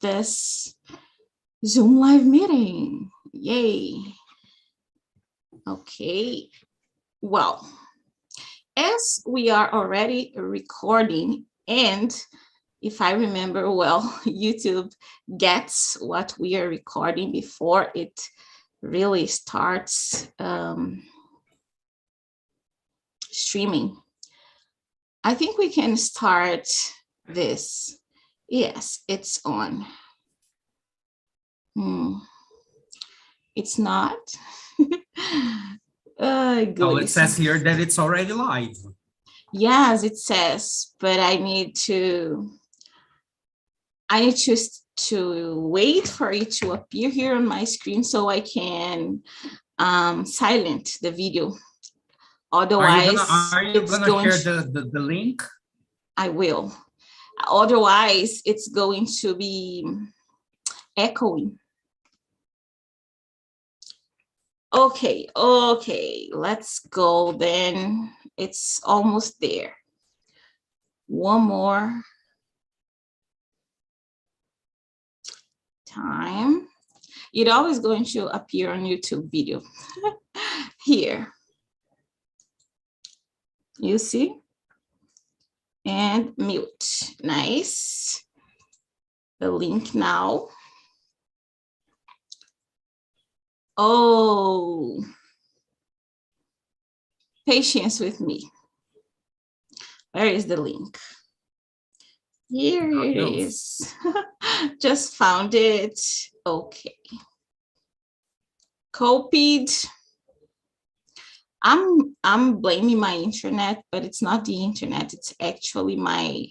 this Zoom live meeting. Yay. Okay. Well, as we are already recording, and if I remember well, YouTube gets what we are recording before it really starts streaming. I think we can start this. Yes, it's on. It's not. Oh, it says here that it's already live. Yes, it says, but I need to wait for it to appear here on my screen so I can silent the video. Otherwise, are you gonna share the link? I will. Otherwise, it's going to be echoing. Okay, let's go then. It's almost there. One more time. It's always going to appear on YouTube video. Here. You see? And mute. Nice. The link now. Oh, patience with me. Where is the link? Here it is. Just found it. Okay. Copied. I'm blaming my internet, but it's not the internet. It's actually my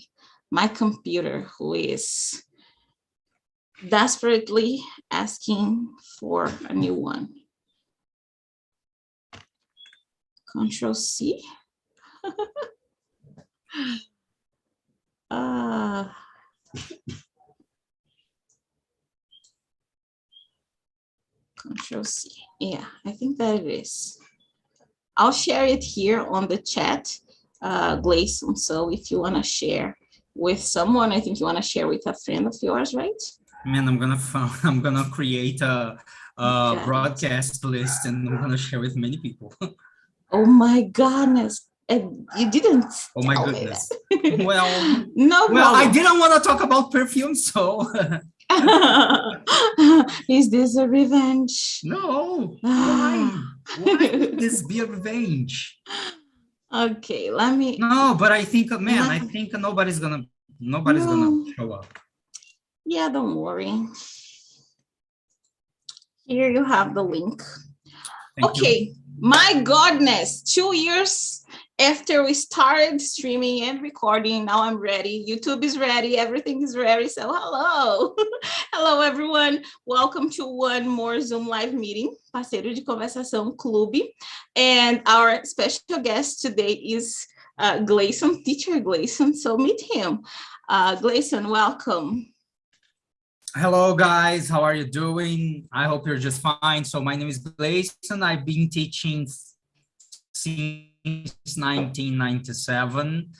computer who is desperately asking for a new one. Control C. Control C. Yeah, I think that it is. I'll share it here on the chat, Gleison. So if you want to share with someone, I think you want to share with a friend of yours, right? Man, I'm gonna create a broadcast list and I'm gonna share with many people. Oh my goodness. And you didn't. Oh my goodness. Well, no problem. I didn't want to talk about perfume, so. Is this a revenge? No. Why? Why would this be a revenge? Okay, let me. No, but I think, man, I think nobody's gonna show up. Yeah, don't worry. Here you have the link. Thank you. My goodness, 2 years after we started streaming and recording, now I'm ready. YouTube is ready, everything is ready. So hello. Hello, everyone. Welcome to one more Zoom live meeting, Parceiro de Conversação, Clube. And our special guest today is Gleison, teacher Gleison. So meet him. Gleison, welcome. Hello, guys. How are you doing? I hope you're just fine. So my name is Gleison. I've been teaching since 1997.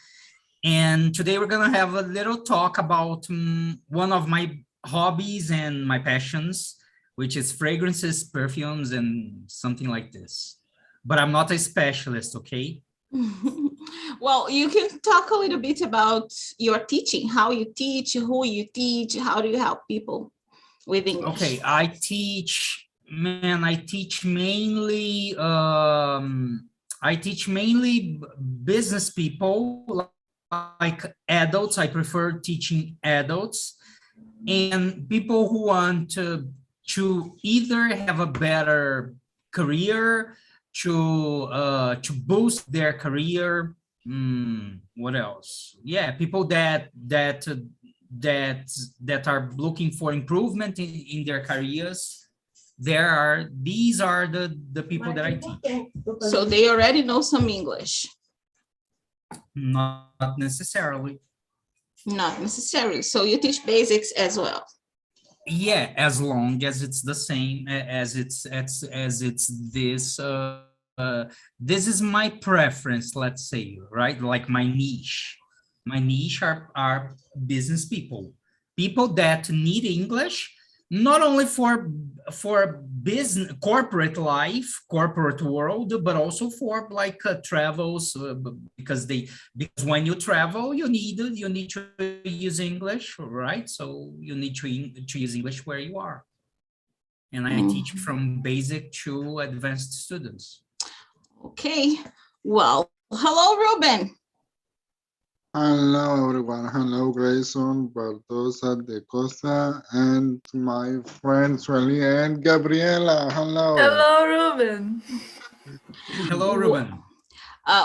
And today we're going to have a little talk about one of my hobbies and my passions, which is fragrances, perfumes, and something like this. But I'm not a specialist, okay? Well, you can talk a little bit about your teaching, how you teach, who you teach, how do you help people with English? Okay, I teach mainly business people, like adults. I prefer teaching adults and people who want to either have a better career, to boost their career. What else? Yeah, people that are looking for improvement in their careers. These are the people that I teach. So they already know some English? Not necessarily. Not necessarily. So you teach basics as well? Yeah, as long as it's the same as it's this. This is my preference, let's say, right? Like my niche are business people. people that need English, not only for business, corporate life, corporate world, but also for like travels, because when you travel, you need to use English, right? So you need to use English where you are. And I teach from basic to advanced students. Okay, well, hello, Ruben. Hello everyone, hello Grayson, Bartosa de Costa, and my friends Rally and Gabriela. Hello. Hello, Ruben. Hello, Ruben.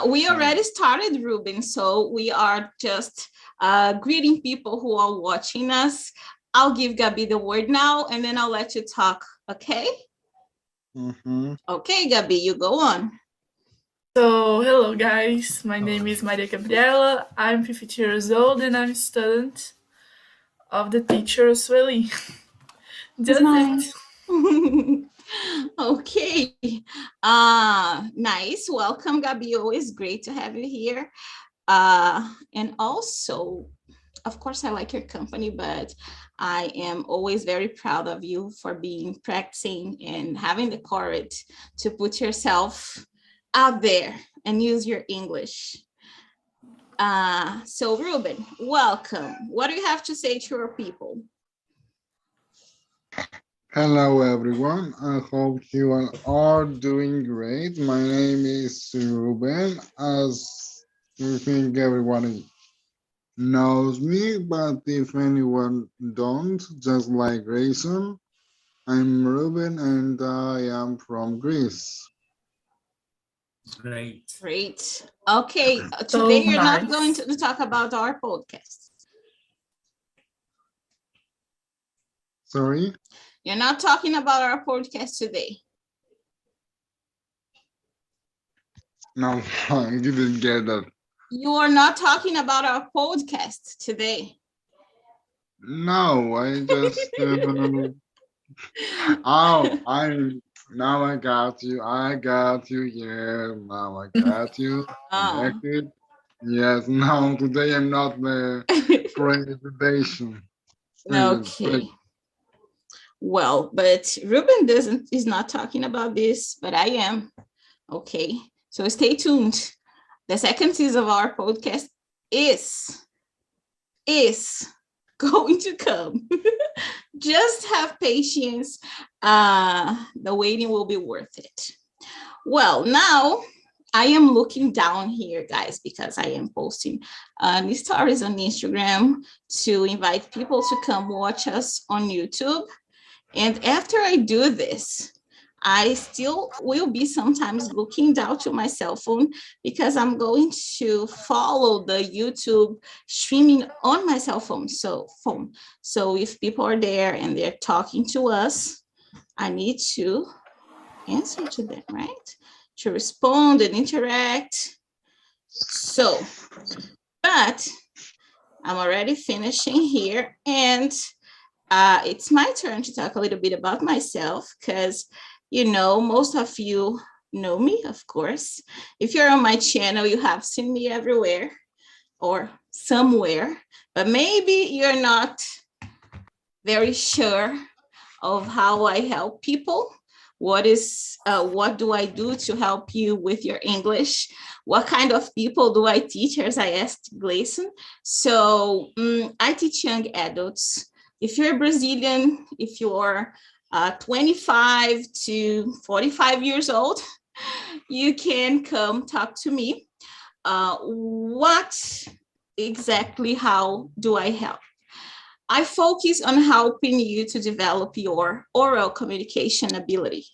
We already started, Ruben, so we are just greeting people who are watching us. I'll give Gabi the word now, and then I'll let you talk, okay? Okay, Gabi, you go on. So, hello guys, my name is Maria Gabriela, I'm 50 years old and I'm a student of the teacher Sueli. Just nice. Okay, nice, welcome Gabi, always great to have you here. And also, of course, I like your company, but I am always very proud of you for practicing and having the courage to put yourself out there and use your English. So Ruben, welcome. What do you have to say to your people? Hello everyone, I hope you all are doing great. My name is Ruben, as I think everybody knows me, but if anyone don't, just like Grayson, I'm Ruben and I am from Greece. Great. Okay, today you're not going to talk about our podcast. Sorry? You're not talking about our podcast today. No, I didn't get that. You are not talking about our podcast today. No, I just now I got you. Yeah, now I got you. Connected. Yes, no, today I'm not the presentation. Okay. Well, but Ruben is not talking about this, but I am. Okay, so stay tuned. The second season of our podcast is going to come. Just have patience. The waiting will be worth it. Well, now I am looking down here, guys, because I am posting these stories on Instagram to invite people to come watch us on YouTube. And after I do this, I still will be sometimes looking down to my cell phone because I'm going to follow the YouTube streaming on my cell phone. So if people are there and they're talking to us, I need to answer to them, right? To respond and interact. So, but I'm already finishing here, and it's my turn to talk a little bit about myself because, you know, most of you know me, of course. If you're on my channel, you have seen me everywhere or somewhere, but maybe you're not very sure of how I help people. What do I do to help you with your English? What kind of people do I teach, as I asked Gleason? So I teach young adults. If you're Brazilian, if you're 25 to 45 years old, you can come talk to me. What exactly, how do I help? I focus on helping you to develop your oral communication ability.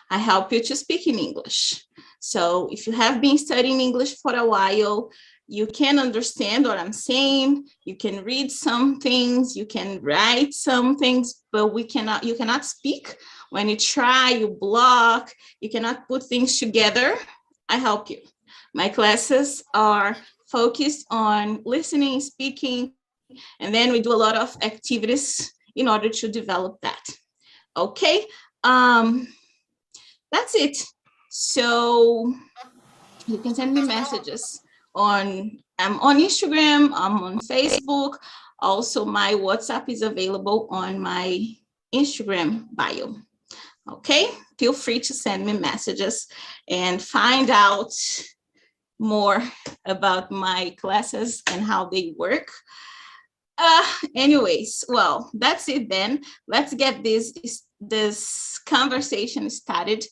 I help you to speak in English. So if you have been studying English for a while, you can understand what I'm saying, you can read some things, you can write some things, but you cannot speak. When you try, you block, you cannot put things together. I help you. My classes are focused on listening, speaking, and then we do a lot of activities in order to develop that. Okay, that's it. So you can send me messages I'm on Instagram, I'm on Facebook, Also, my WhatsApp is available on my Instagram bio. Okay, feel free to send me messages and find out more about my classes and how they work. Anyways, well, that's it then. Let's get this conversation started.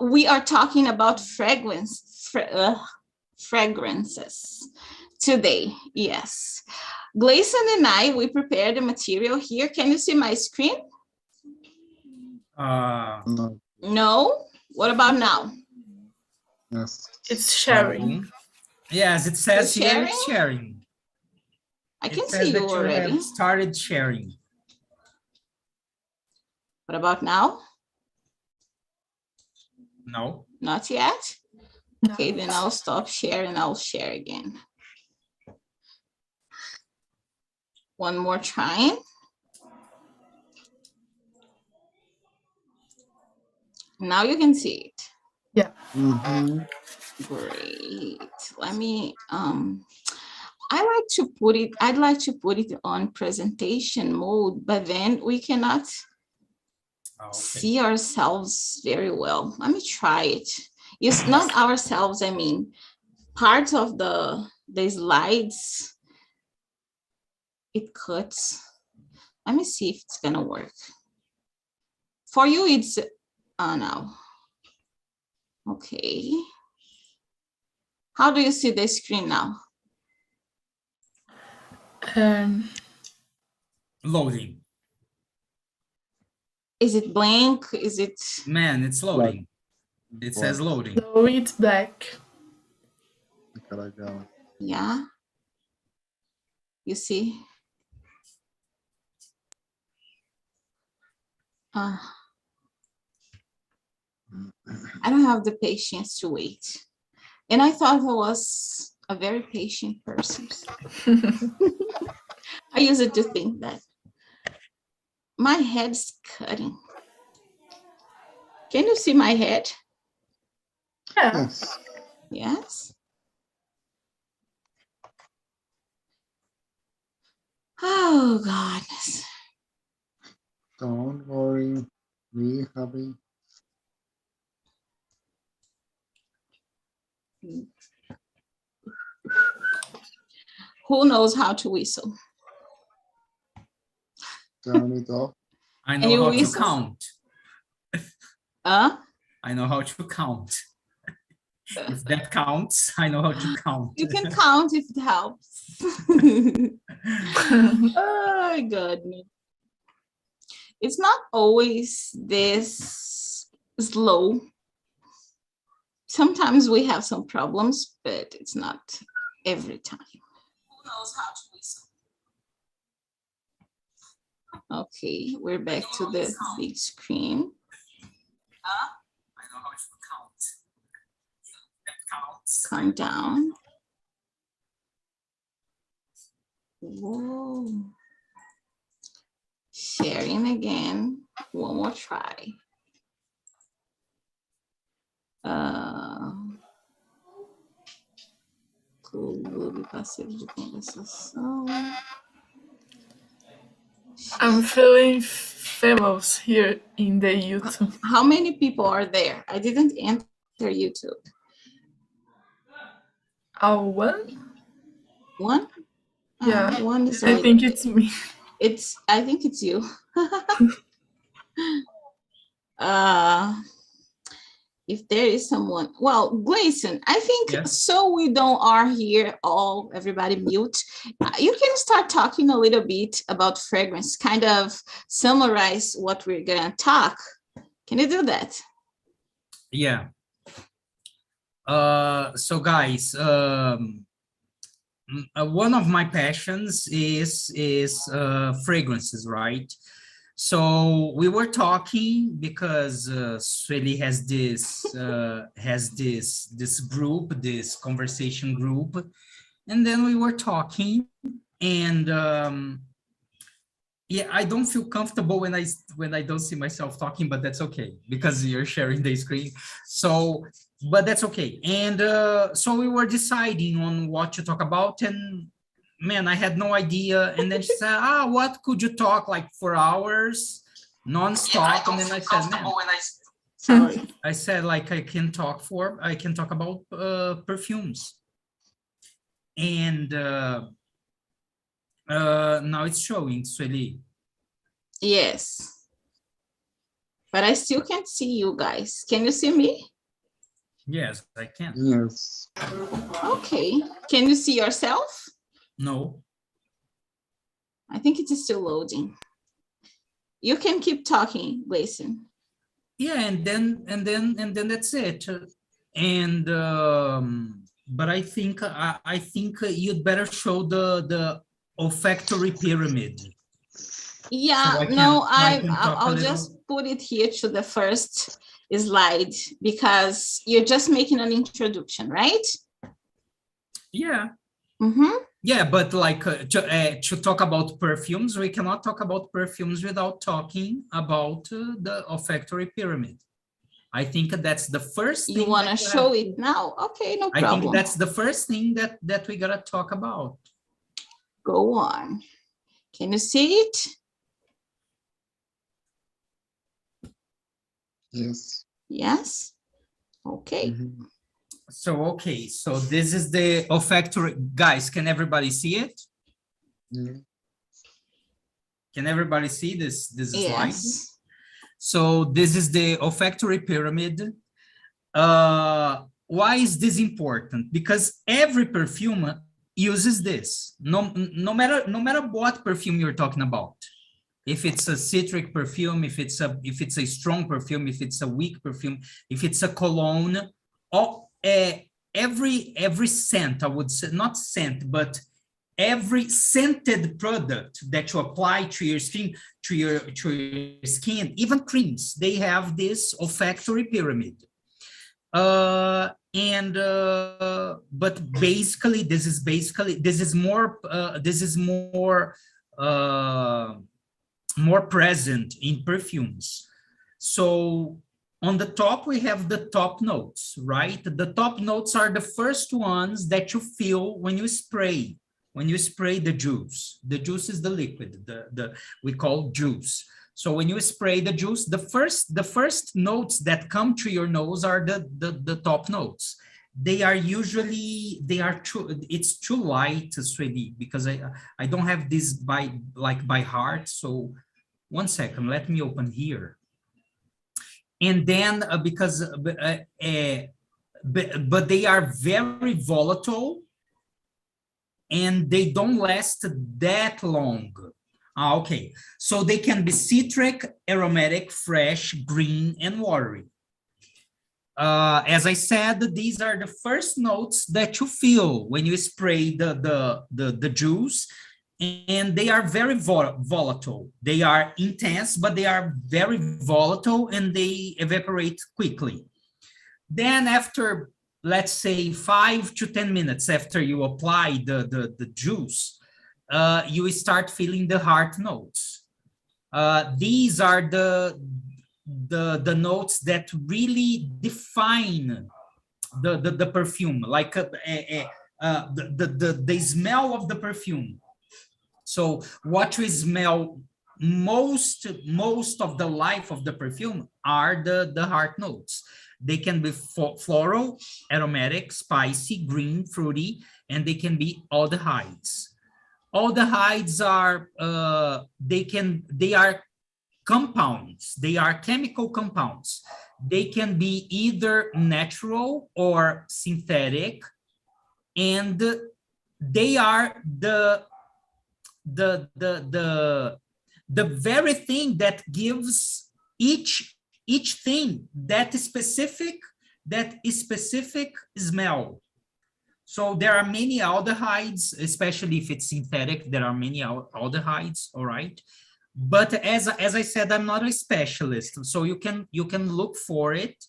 We are talking about fragrances today. Yes. Gleison and I, we prepared the material here. Can you see my screen? No. No? What about now? Yes. It's sharing. Yes, it says It's here sharing? it's sharing. I It can says see you that already. have started sharing. What about now? No. Not yet? No. Okay, then I'll stop sharing. I'll share again. One more try. Now you can see it. Yeah. Mhm. Great. Let me I'd like to put it on presentation mode, but then we cannot Okay. see ourselves very well. Let me try it. It's not ourselves, I mean, parts of the slides, it cuts. Let me see if it's gonna work. For you, it's, no. Okay. How do you see the screen now? Loading. Is it blank? Is it? Man, it's loading. It says loading. So it's black. Yeah. You see? I don't have the patience to wait. And I thought I was a very patient person. I used to think that. My head's cutting. Can you see my head? Yeah. Yes. Yes. Oh, goodness. Don't worry. Be happy. Who knows how to whistle? Turn it off. I And know you how to whistle? count. I know how to count. If that counts, I know how to count. You can count if it helps. Oh, my goodness. It's not always this slow. Sometimes we have some problems, but it's not every time. Who knows how to whistle? Okay, we're back to the big screen. I know how to count. That counts. Calm down. Whoa. Sharing again. One more try. Clube, parceiro de conversação. I'm feeling famous here in the YouTube. How many people are there? I didn't enter YouTube. Oh, one? One? Yeah. One is I think it's me. I think it's you. If there is someone, well, Gleison, I think Yes. so we don't are here all, everybody mute. You can start talking a little bit about fragrance, kind of summarize what we're gonna talk. Can you do that? Yeah. So guys, one of my passions is fragrances, right? So we were talking because Sueli has this group, this conversation group, and then we were talking, and yeah, I don't feel comfortable when I don't see myself talking, but that's okay because you're sharing the screen. So, but that's okay. And so we were deciding on what to talk about, and man, I had no idea. And then she said, what could you talk like for hours non-stop? And then I said, man, Sorry. I said, like, I can talk about perfumes. And now it's showing, Sueli. Yes. But I still can't see you guys. Can you see me? Yes, I can. Yes. Okay. Can you see yourself? No. I think it is still loading. You can keep talking, Gleason. Yeah, and then that's it. And but I think you'd better show the olfactory pyramid. Yeah, So no, I can talk a I'll little. just put it here to the first slide because you're just making an introduction, right? Yeah. Mm-hmm. Yeah, but like to talk about perfumes, we cannot talk about perfumes without talking about the olfactory pyramid. I think that's the first thing. You want to show it now? Okay, no problem. I think that's the first thing that we gotta talk about. Go on. Can you see it? Yes. Yes. Okay. Mhm. So this is the olfactory. Guys, can everybody see it? Yeah. Can everybody see this slide? Yes. So this is the olfactory pyramid. Why is this important? Because every perfume uses this. No matter what perfume you're talking about. If it's a citric perfume, if it's a strong perfume, if it's a weak perfume, if it's a cologne, every scent, I would say, not scent, but every scented product that you apply to your skin, even creams, they have this olfactory pyramid. But basically, this is more present in perfumes. So on the top, we have the top notes, right? The top notes are the first ones that you feel when you spray the juice. The juice is the liquid, we call juice. So when you spray the juice, the first notes that come to your nose are the top notes. It's too light, Swedi, because I don't have this by heart. So 1 second, let me open here. And then but they are very volatile and they don't last that long. Okay, so they can be citric, aromatic, fresh, green, and watery. As I said, these are the first notes that you feel when you spray the juice, and they are very volatile. They are intense, but they are very volatile and they evaporate quickly. Then after, let's say 5 to 10 minutes after you apply the juice, you start feeling the heart notes. These are the notes that really define the perfume, like the smell of the perfume. So what we smell most of the life of the perfume are the heart notes. They can be floral, aromatic, spicy, green, fruity, and they can be aldehydes. Aldehydes are they are compounds. They are chemical compounds. They can be either natural or synthetic, and they are the very thing that gives each thing that specific smell. So there are many aldehydes, especially if it's synthetic. There are many aldehydes, all right. But as I said, I'm not a specialist, so you can look for it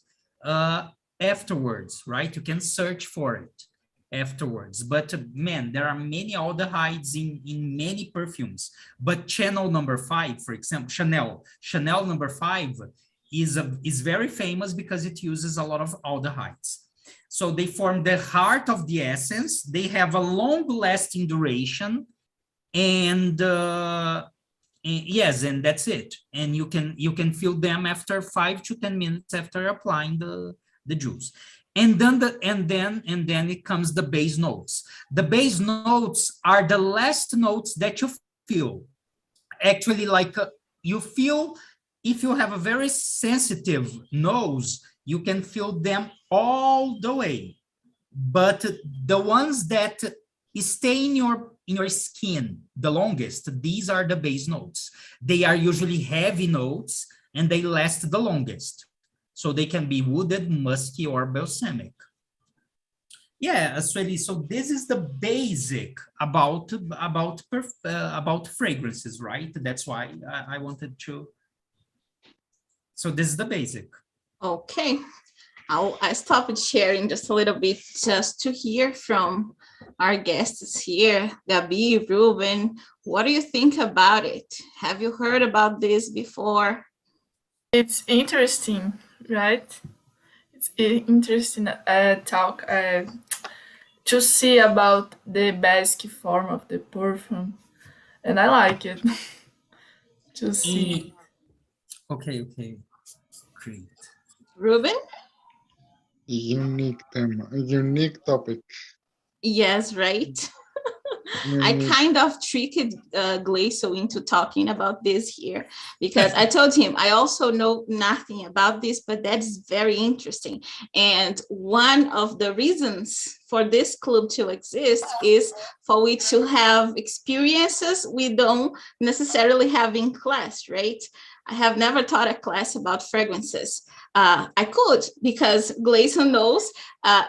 afterwards, right? You can search for it afterwards. But man, there are many aldehydes in many perfumes. But Chanel number 5, for example, Chanel number 5 is very famous because it uses a lot of aldehydes. So they form the heart of the essence. They have a long-lasting duration, and yes, and that's it. And you can feel them after 5 to 10 minutes after applying the juice. And then it comes the base notes. The base notes are the last notes that you feel. Actually, like you feel, if you have a very sensitive nose, you can feel them all the way. But the ones that stay in your skin the longest, these are the base notes. They are usually heavy notes and they last the longest. So they can be wooded, musky, or balsamic. Yeah, Sueli, so this is the basic about fragrances, right? That's why I wanted to. So this is the basic. Okay, I stopped sharing just a little bit just to hear from our guests here, Gabi, Ruben. What do you think about it? Have you heard about this before? It's interesting, right? It's interesting talk to see about the basic form of the perfume, and I like it to see. Okay, great. Ruben? Unique tema, unique topic. Yes, right. I kind of tricked Glacio into talking about this here because I told him I also know nothing about this, but that's very interesting. And one of the reasons for this club to exist is for we to have experiences we don't necessarily have in class, right? I have never taught a class about fragrances. I could, because Glacio knows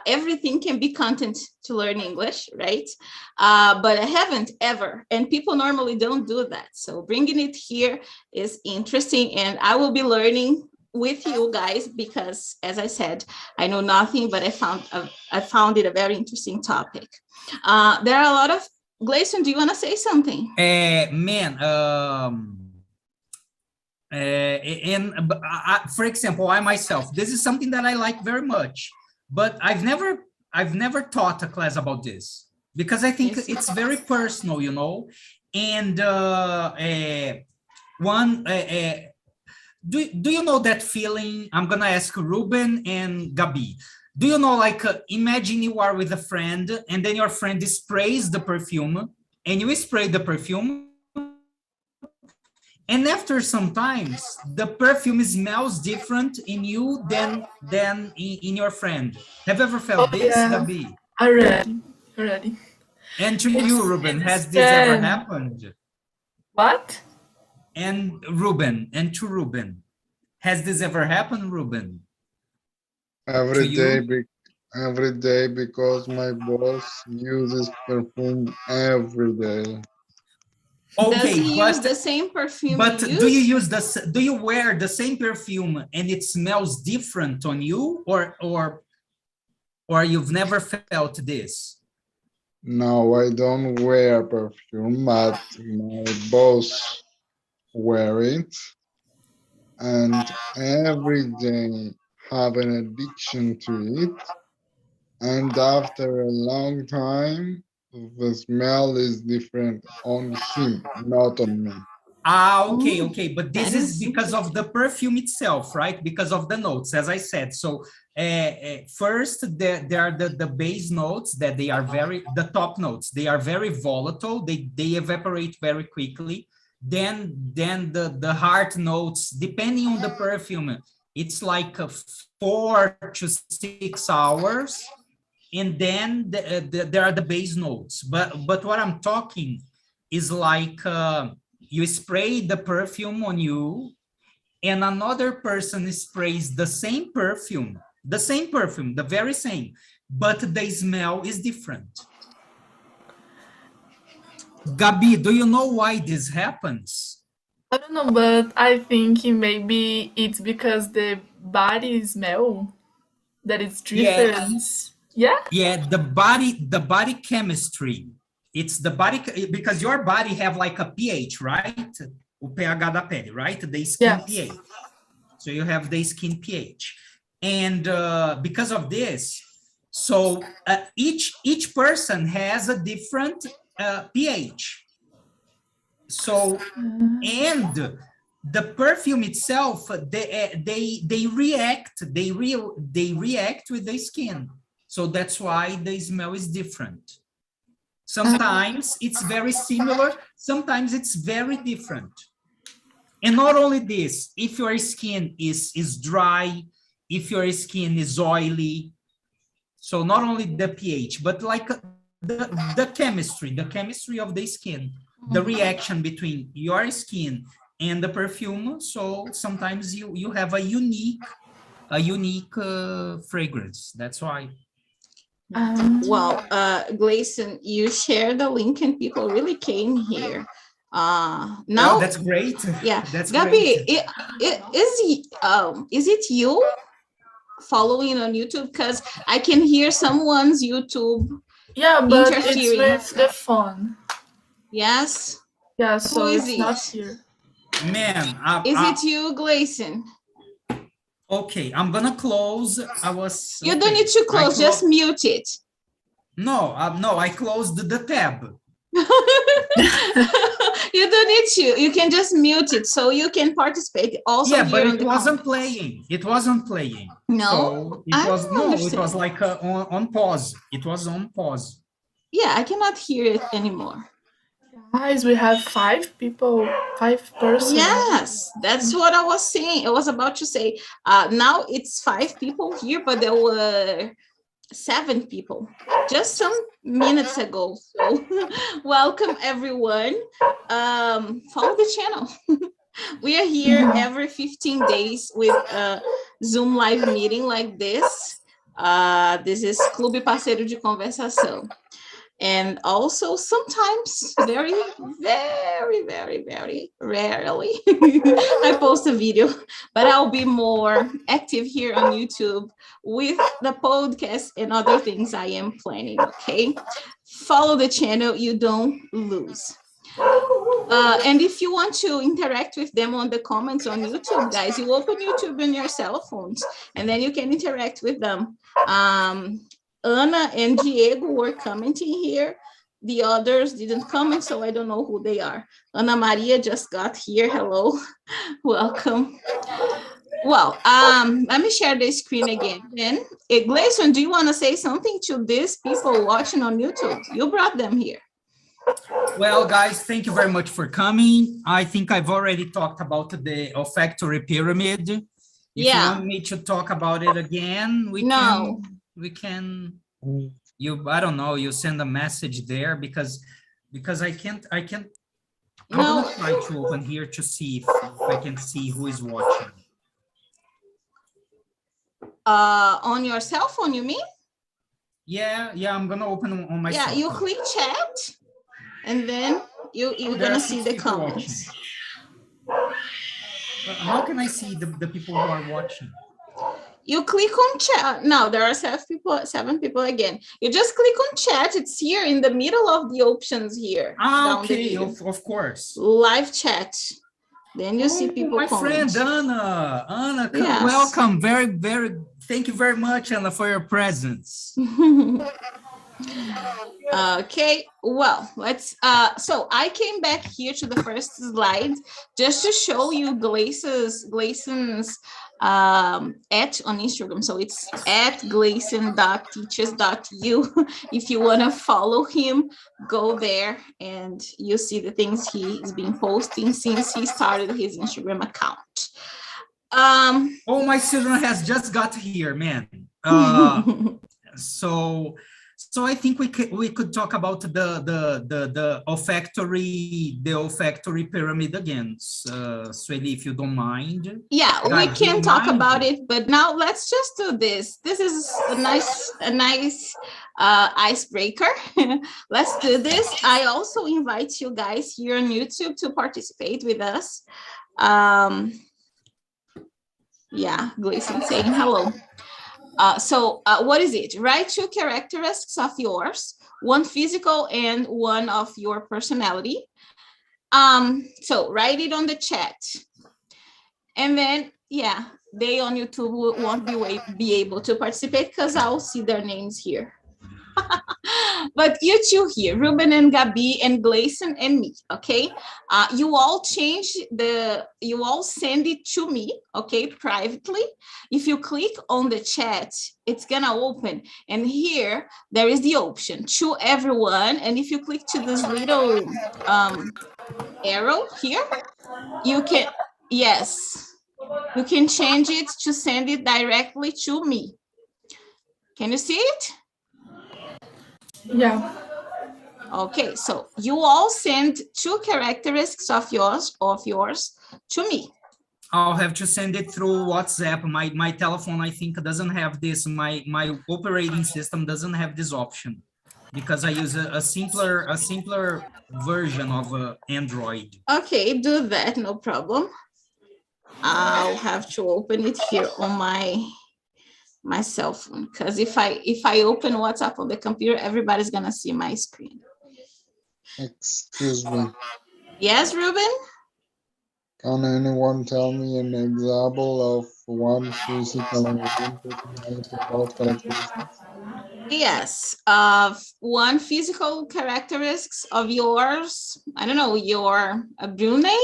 everything can be content to learn English, right? But I haven't ever, and people normally don't do that. So bringing it here is interesting, and I will be learning with you guys because, as I said, I know nothing, but I found it a very interesting topic. There are a lot of, Glacio, do you want to say something? For example, I myself, this is something that I like very much, but I've never taught a class about this because I think it's very personal, you know. And do you know that feeling? I'm gonna ask Ruben and Gabi. Do you know, like, imagine you are with a friend and then your friend sprays the perfume and you spray the perfume, and after some times, the perfume smells different in you than in your friend. Have you ever felt this, Gabi? Already. And to you, Ruben, has this ever happened? What? And Ruben, has this ever happened, Ruben? Every day because my boss uses perfume every day. Okay, does he use the same perfume? But do you wear the same perfume and it smells different on you, or you've never felt this? No, I don't wear perfume, but my boss wear it, and every day have an addiction to it, and after a long time the smell is different on him, not on me. Okay, but this is because of the perfume itself, right? Because of the notes, as I said. So first, there are the base notes that they are the top notes. They are very volatile. They evaporate very quickly. Then the heart notes, depending on the perfume, it's like 4 to 6 hours. And then there are the base notes. But what I'm talking is like you spray the perfume on you and another person sprays the same perfume, the very same, but the smell is different. Gabi, do you know why this happens? I don't know, but I think maybe it's because the body smell that it's different. Yeah, the body chemistry. It's the body, because your body have like a pH, right? O pH da pele, right? The skin pH. So you have the skin pH. And because of this, So each person has a different pH. So, and the perfume itself, they react with the skin. So that's why the smell is different. Sometimes it's very similar, sometimes it's very different. And not only this, if your skin is dry, if your skin is oily, so not only the pH, but like the chemistry of the skin, the reaction between your skin and the perfume. So sometimes you have a unique fragrance. That's why. Well, Gleason, you shared the link and people really came here. Now, oh, that's great. Yeah, that's Gabi, great. Is it you following on YouTube? Because I can hear someone's YouTube. Yeah, but interfering. it's with the phone. Yes. Yeah, so Who is it's it? not here. Man, Is it you, Gleason? Okay, I'm gonna close. You don't need to close, just mute it. No, no, I closed the tab. You don't need to. You can just mute it so you can participate. Also, yeah, but it wasn't playing. It wasn't playing. No, so it was like on pause. It was on pause. Yeah, I cannot hear it anymore. Guys, we have 5 people, 5 persons. Yes, that's what I was saying. I was about to say. Now it's 5 people here, but there were 7 people just some minutes ago. So welcome everyone. Follow the channel. We are here every 15 days with a Zoom live meeting like this. This is Clube, Parceiro de Conversação. And also sometimes very, very, very, very rarely I post a video, but I'll be more active here on YouTube with the podcast and other things I am planning, okay? Follow the channel, you don't lose. And if you want to interact with them on the comments on YouTube, guys, you open YouTube on your cell phones and then you can interact with them. Ana and Diego were commenting here. The others didn't comment, so I don't know who they are. Ana Maria just got here. Hello, welcome. Well, let me share the screen again. Then, Gleason, do you want to say something to these people watching on YouTube? You brought them here. Well, guys, thank you very much for coming. I think I've already talked about the olfactory pyramid. If you want me to talk about it again, we can. I don't know, you send a message there because I can't. I'm gonna try to open here to see if I can see who is watching. On your cell phone, you mean? Yeah, I'm gonna open on my cell phone. You click chat and then you're gonna see the comments. How can I see the people who are watching? You click on chat. No, there are 7 people again. You just click on chat. It's here in the middle of the options here. Okay, of course. Live chat. Then you see people. My friend Anna. Anna, welcome. Very, very. Thank you very much, Anna, for your presence. Okay, well, let's so I came back here to the first slide just to show you Gleason's at on Instagram. So it's at gleason.teachers.u. If you want to follow him, go there and you see the things he's been posting since he started his Instagram account. Oh, my children has just got here, man. So I think we could talk about the olfactory pyramid again, Sueli, if you don't mind. Yeah, we can talk about it, but now let's just do this. This is a nice icebreaker. Let's do this. I also invite you guys here on YouTube to participate with us. Yeah, Gleason saying hello. So what is it? Write 2 characteristics of yours, one physical and one of your personality. So write it on the chat. And then yeah, they on YouTube won't be able to participate because I'll see their names here. But you two here, Ruben and Gabi and Gleison and me, okay? You all you all send it to me, okay, privately. If you click on the chat, it's gonna open. And here, there is the option to everyone. And if you click to this little arrow here, you can, yes, you can change it to send it directly to me. Can you see it? Yeah. Okay, so you all send 2 characteristics of yours to me. I'll have to send it through WhatsApp. My telephone, I think, doesn't have this. My operating system doesn't have this option because I use a simpler version of Android. Okay, do that, no problem. I'll have to open it here on my cell phone, because if I open WhatsApp on the computer, everybody's gonna see my screen. Excuse me. Yes, Ruben? Can anyone tell me an example of one physical and one personality characteristics? Yes, one physical characteristics of yours. I don't know, you're a Brunei,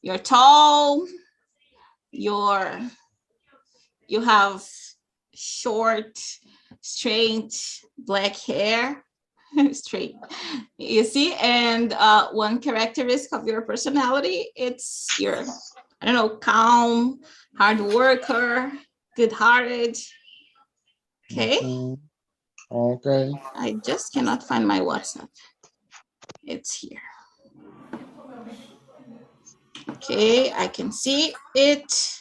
you're tall, you have short, straight, black hair, straight, you see, and one characteristic of your personality, it's your, I don't know, calm, hard worker, good-hearted. Okay. Okay. I just cannot find my WhatsApp. It's here. Okay, I can see it.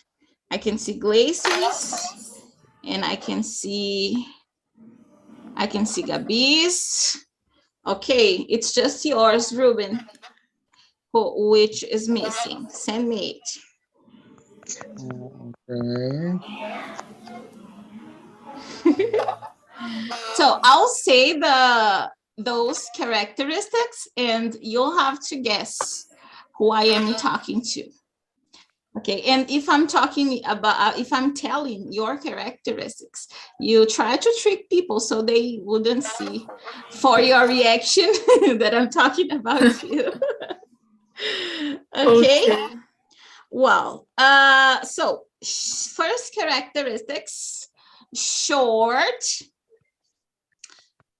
I can see Glacy's, and I can see Gabi's. Okay, it's just yours, Ruben, which is missing. Send me Okay. it. So I'll say those characteristics, and you'll have to guess who I am talking to. Okay, and if I'm talking about, if I'm telling your characteristics, you try to trick people so they wouldn't see for your reaction that I'm talking about you. Okay. Well, so first characteristics, short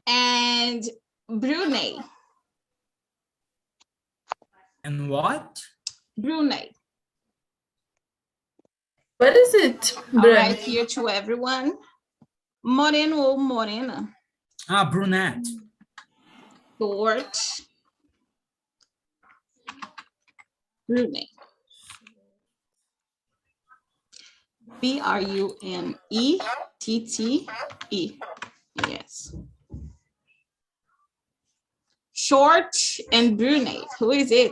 and Brunei. And what? Brunei. What is it? All right, here to everyone. Moreno or morena. Ah, brunette. Short. Brunei. B-R-U-N-E-T-T-E. Yes. Short and Brunei. Who is it?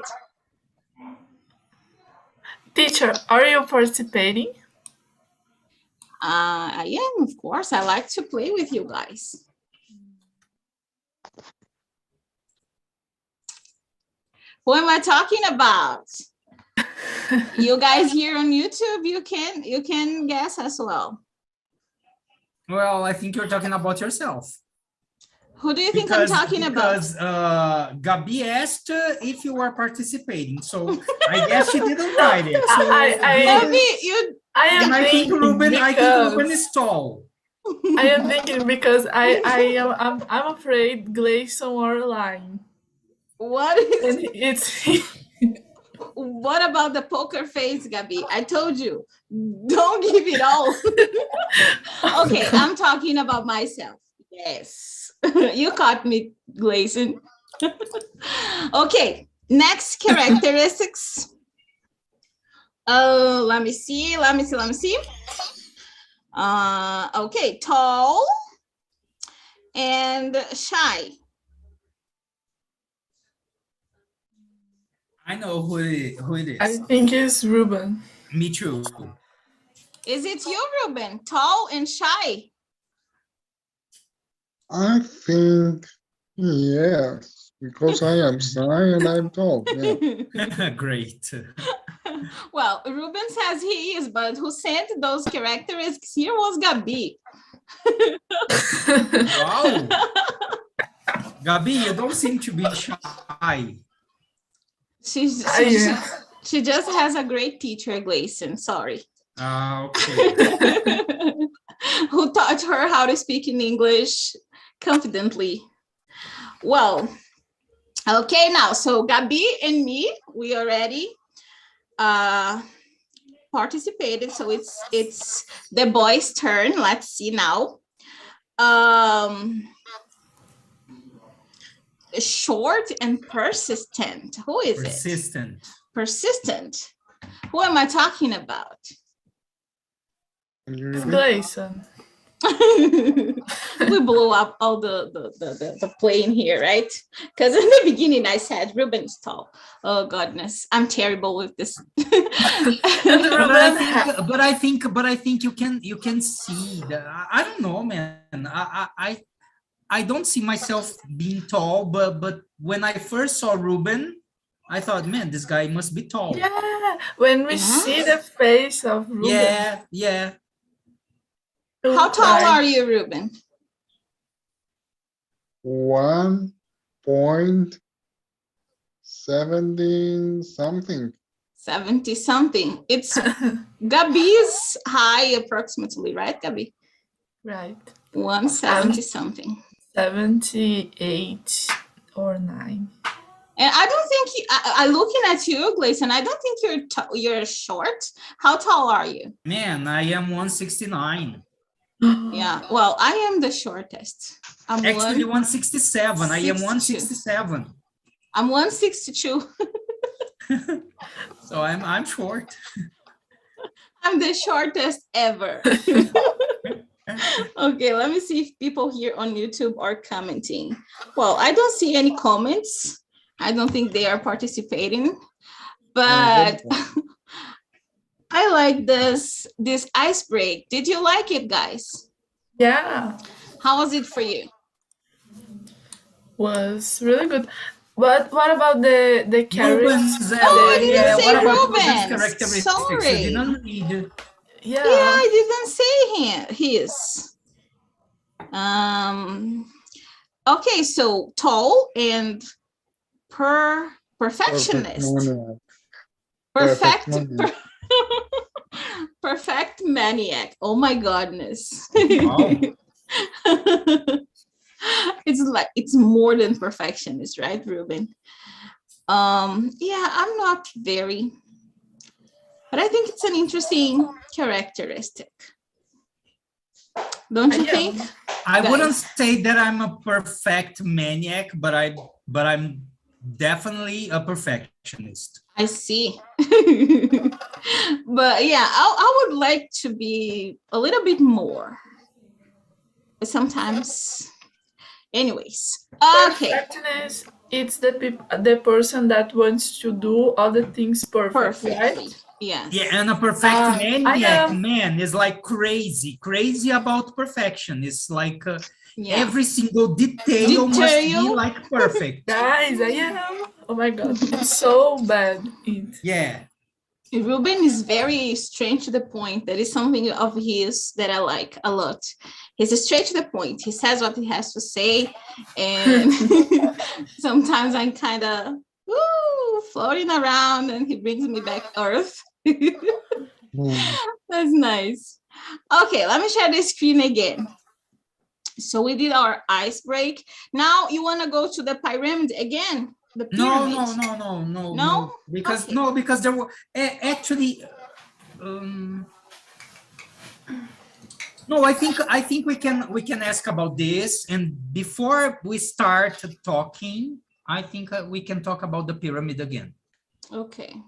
Teacher, are you participating? I am, of course. I like to play with you guys. Who am I talking about? You guys here on YouTube, you can guess as well. Well, I think you're talking about yourself. Who do you think I'm talking about? Because Gabi asked if you were participating, so I guess she didn't write it. So I think Ruben is tall. I am thinking because I'm afraid Gleison are lying. What is? And it's. What about the poker face, Gabi? I told you, don't give it all. Okay, I'm talking about myself. Yes, you caught me, Gleison. Okay, next characteristics. Let me see. Okay, tall and shy. I know who it is. I think it's Ruben. Me too. Is it you, Ruben? Tall and shy? I think yes, because I am shy and I'm tall. Yeah. Great. Well, Ruben says he is, but who sent those characteristics here was Gabi. Wow. Gabi, you don't seem to be shy. She just has a great teacher, Gleason. Sorry. Okay. Who taught her how to speak in English confidently. Well, okay, now, so Gabi and me, we already participated, so it's the boys' turn. Let's see now. Short and persistent. Who is Persistent. it? Persistent. Who am I talking about? Gleason. We blew up all the plane here, right? Because in the beginning I said Ruben is tall. Oh goodness, I'm terrible with this. but I think you can see that. I don't know, man. I don't see myself being tall, but when I first saw Ruben, I thought, man, this guy must be tall. Yeah, when we see the face of Ruben. Yeah. How tall are you, Ruben? 1.70 something. 70 something. It's Gabi's high approximately, right, Gabi? Right. 170 something. 78 or 9. And I don't think I looking at you, Gleason, I don't think you're short. How tall are you? Man, I am 169. Yeah, well, I am the shortest. I'm Actually 167. I am 167. I'm 162. So I'm short. I'm the shortest ever. Okay, let me see if people here on YouTube are commenting. Well, I don't see any comments. I don't think they are participating, but I like this ice break. Did you like it, guys? Yeah. How was it for you? Was really good. But what about the characters? I didn't say Ruben's Ruben's. Sorry. I didn't read. Yeah, I didn't say his. Okay, so tall and perfectionist. Perfect maniac. Oh my goodness. Wow. It's more than perfectionist, right, Ruben? Yeah, I'm not very, but I think it's an interesting characteristic. Don't you think? I wouldn't say that I'm a perfect maniac, but I'm definitely a perfectionist. I see. But yeah, I would like to be a little bit more. But sometimes, anyways. Okay. perfectionist. It's the person that wants to do all the things perfectly. Right? Yes. Yeah, and a perfect maniac, am. man, is like crazy about perfection. It's like every single detail must be like perfect. Guys, I am. Oh my God, it's so bad. Yeah. Ruben is very straight to the point. That is something of his that I like a lot. He's straight to the point. He says what he has to say. And sometimes I'm kind of floating around and he brings me back earth. That's nice. Okay, let me share the screen again. So we did our ice break. Now you want to go to the pyramid again? The pyramid. No. Because okay. Because there were actually no, I think we can ask about this, and before we start talking, I think we can talk about the pyramid again. Okay,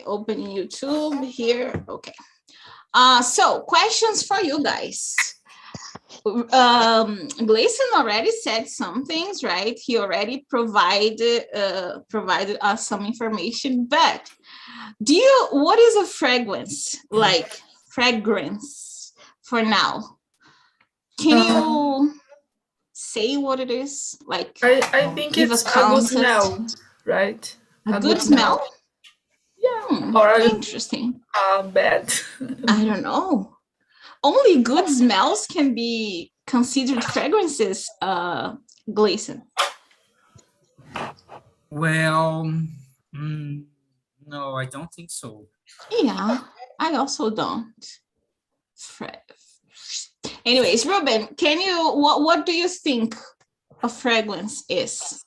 opening YouTube here. Okay, so questions for you guys. Gleason already said some things, right? He already provided us some information, but what is a fragrance? Like fragrance for now? Can you say what it is? Like I think it's a good smell, right? A good smell? Or Interesting. bad. I don't know. Only good smells can be considered fragrances, Gleason. Well, no, I don't think so. Yeah, I also don't. Anyways, Ruben, can you, what do you think a fragrance is?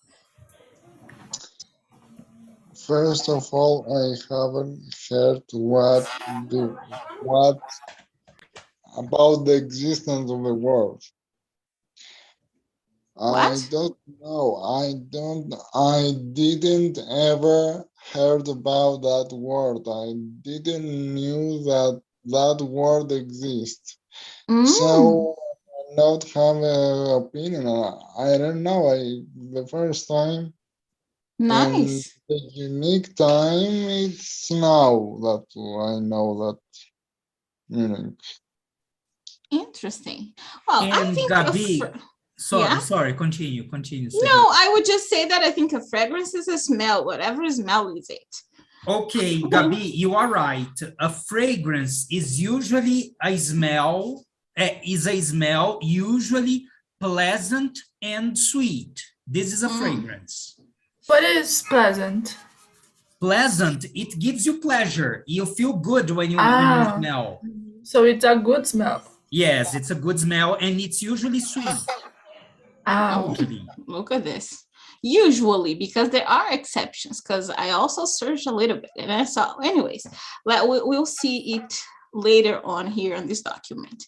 First of all, I haven't heard what about the existence of the world. I What? don't know. I didn't ever heard about that word. I didn't knew that word exists. So I not have an opinion. I don't know. The first time Nice. and the unique time it's now that I know that meaning. Interesting. Well, I And think Gabi, Yeah? sorry, continue. No, I would just say that I think a fragrance is a smell, whatever smell is it. Okay, Gabi, you are right. A fragrance is usually a smell, usually pleasant and sweet. This is a fragrance. What is pleasant? Pleasant, it gives you pleasure. You feel good when you smell. So it's a good smell. Yes, it's a good smell and it's usually sweet. Usually. Look at this. Usually, because there are exceptions, because I also searched a little bit and I saw, anyways, we'll see it later on here in this document.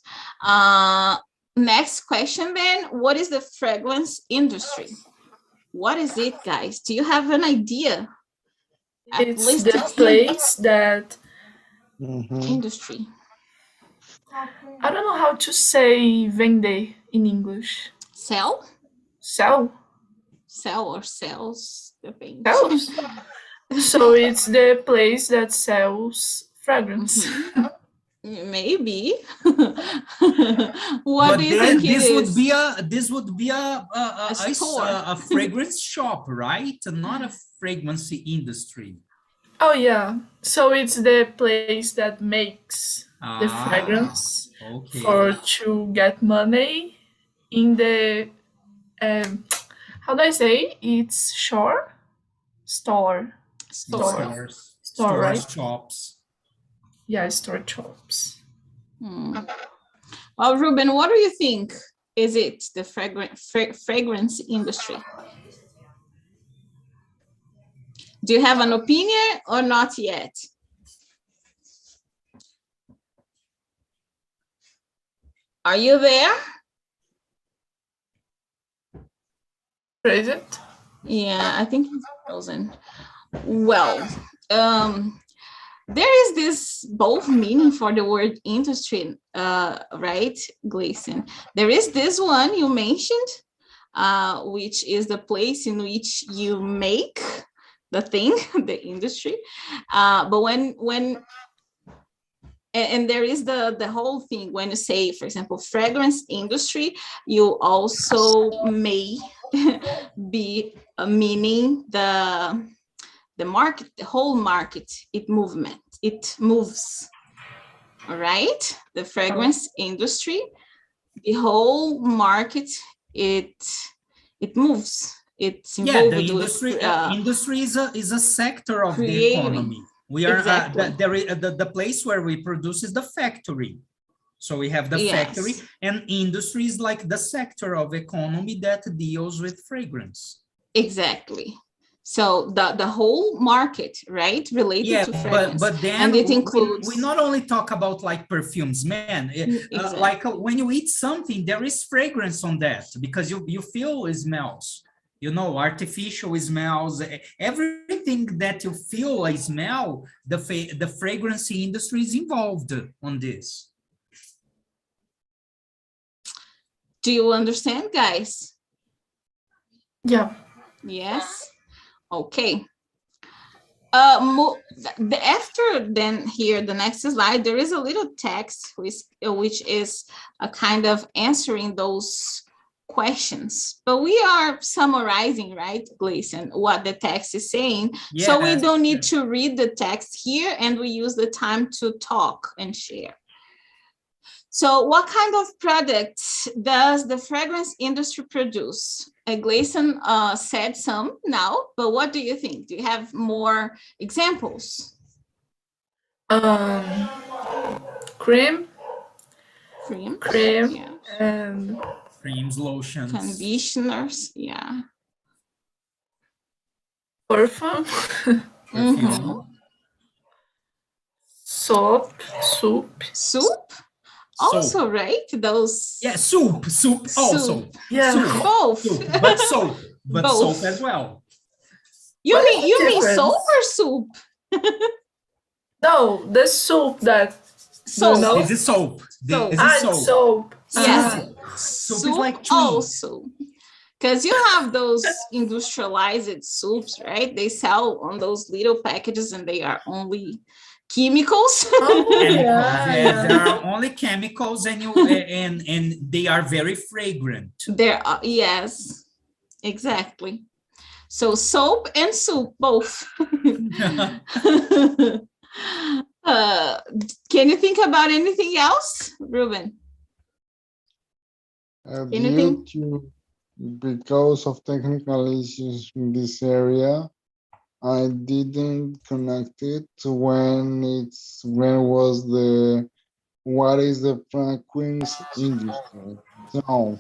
Next question then, what is the fragrance industry? What is it, guys? Do you have an idea? It's the place that industry. I don't know how to say vender in English. Sell? Sell or sells, depends. Sells. So it's the place that sells fragrance. Maybe. What do you think this it would is? This would be a store. A fragrance shop, right? Not a fragrance industry. Oh yeah. So it's the place that makes the fragrance for to get money in the how do I say? It's store, right? Shops. Yeah, store shops. Well, Ruben, what do you think? Is it the fragrance industry? Do you have an opinion or not yet? Are you there? Is it? Yeah, I think he's frozen. Well, there is this both meaning for the word industry, right, Gleason? There is this one you mentioned, which is the place in which you make the thing, the industry. But when and there is the whole thing when you say, for example, fragrance industry, you also may be meaning the market, the whole market, it moves, all right? The fragrance industry, the whole market, it moves. It's involved the industry is a sector of the economy. We are the place where we produce is the factory. So we have the factory, and industry is like the sector of economy that deals with fragrance. Exactly. So the whole market, right, related to fragrance. But then and it includes. We not only talk about like perfumes, man. Like when you eat something, there is fragrance on that because you feel it smells. You know, artificial smells, everything that you feel a smell, the fragrance industry is involved on this. Do you understand, guys? Yeah. Yes. Okay. After then here, the next slide, there is a little text which is a kind of answering those questions, but we are summarizing, right, Gleason, what the text is saying. Yes, so we don't need to read the text here, and we use the time to talk and share. So what kind of products does the fragrance industry produce? Gleason said some now, but what do you think? Do you have more examples? Cream, Yeah. and creams, lotions, conditioners, yeah. perfume, perfume, soup. Soup? Also, right? Those. Yeah, soup also. Yeah. Soup, both. soup, but soap, but Both. soap as well. You What mean is the difference? soap or soup? No, the soup that. Soap. know? This is soap. This is soap. Soap. Yes. Soup is like tree. Also. Because you have those industrialized soups, right? They sell on those little packages and they are only chemicals. Chemicals. Yeah. There are only chemicals, and and they are very fragrant. There are, yes, exactly. So soap and soup, both. Can you think about anything else, Ruben? Anything? Because of technical issues in this area, I didn't connect it to what is the fragrance industry? So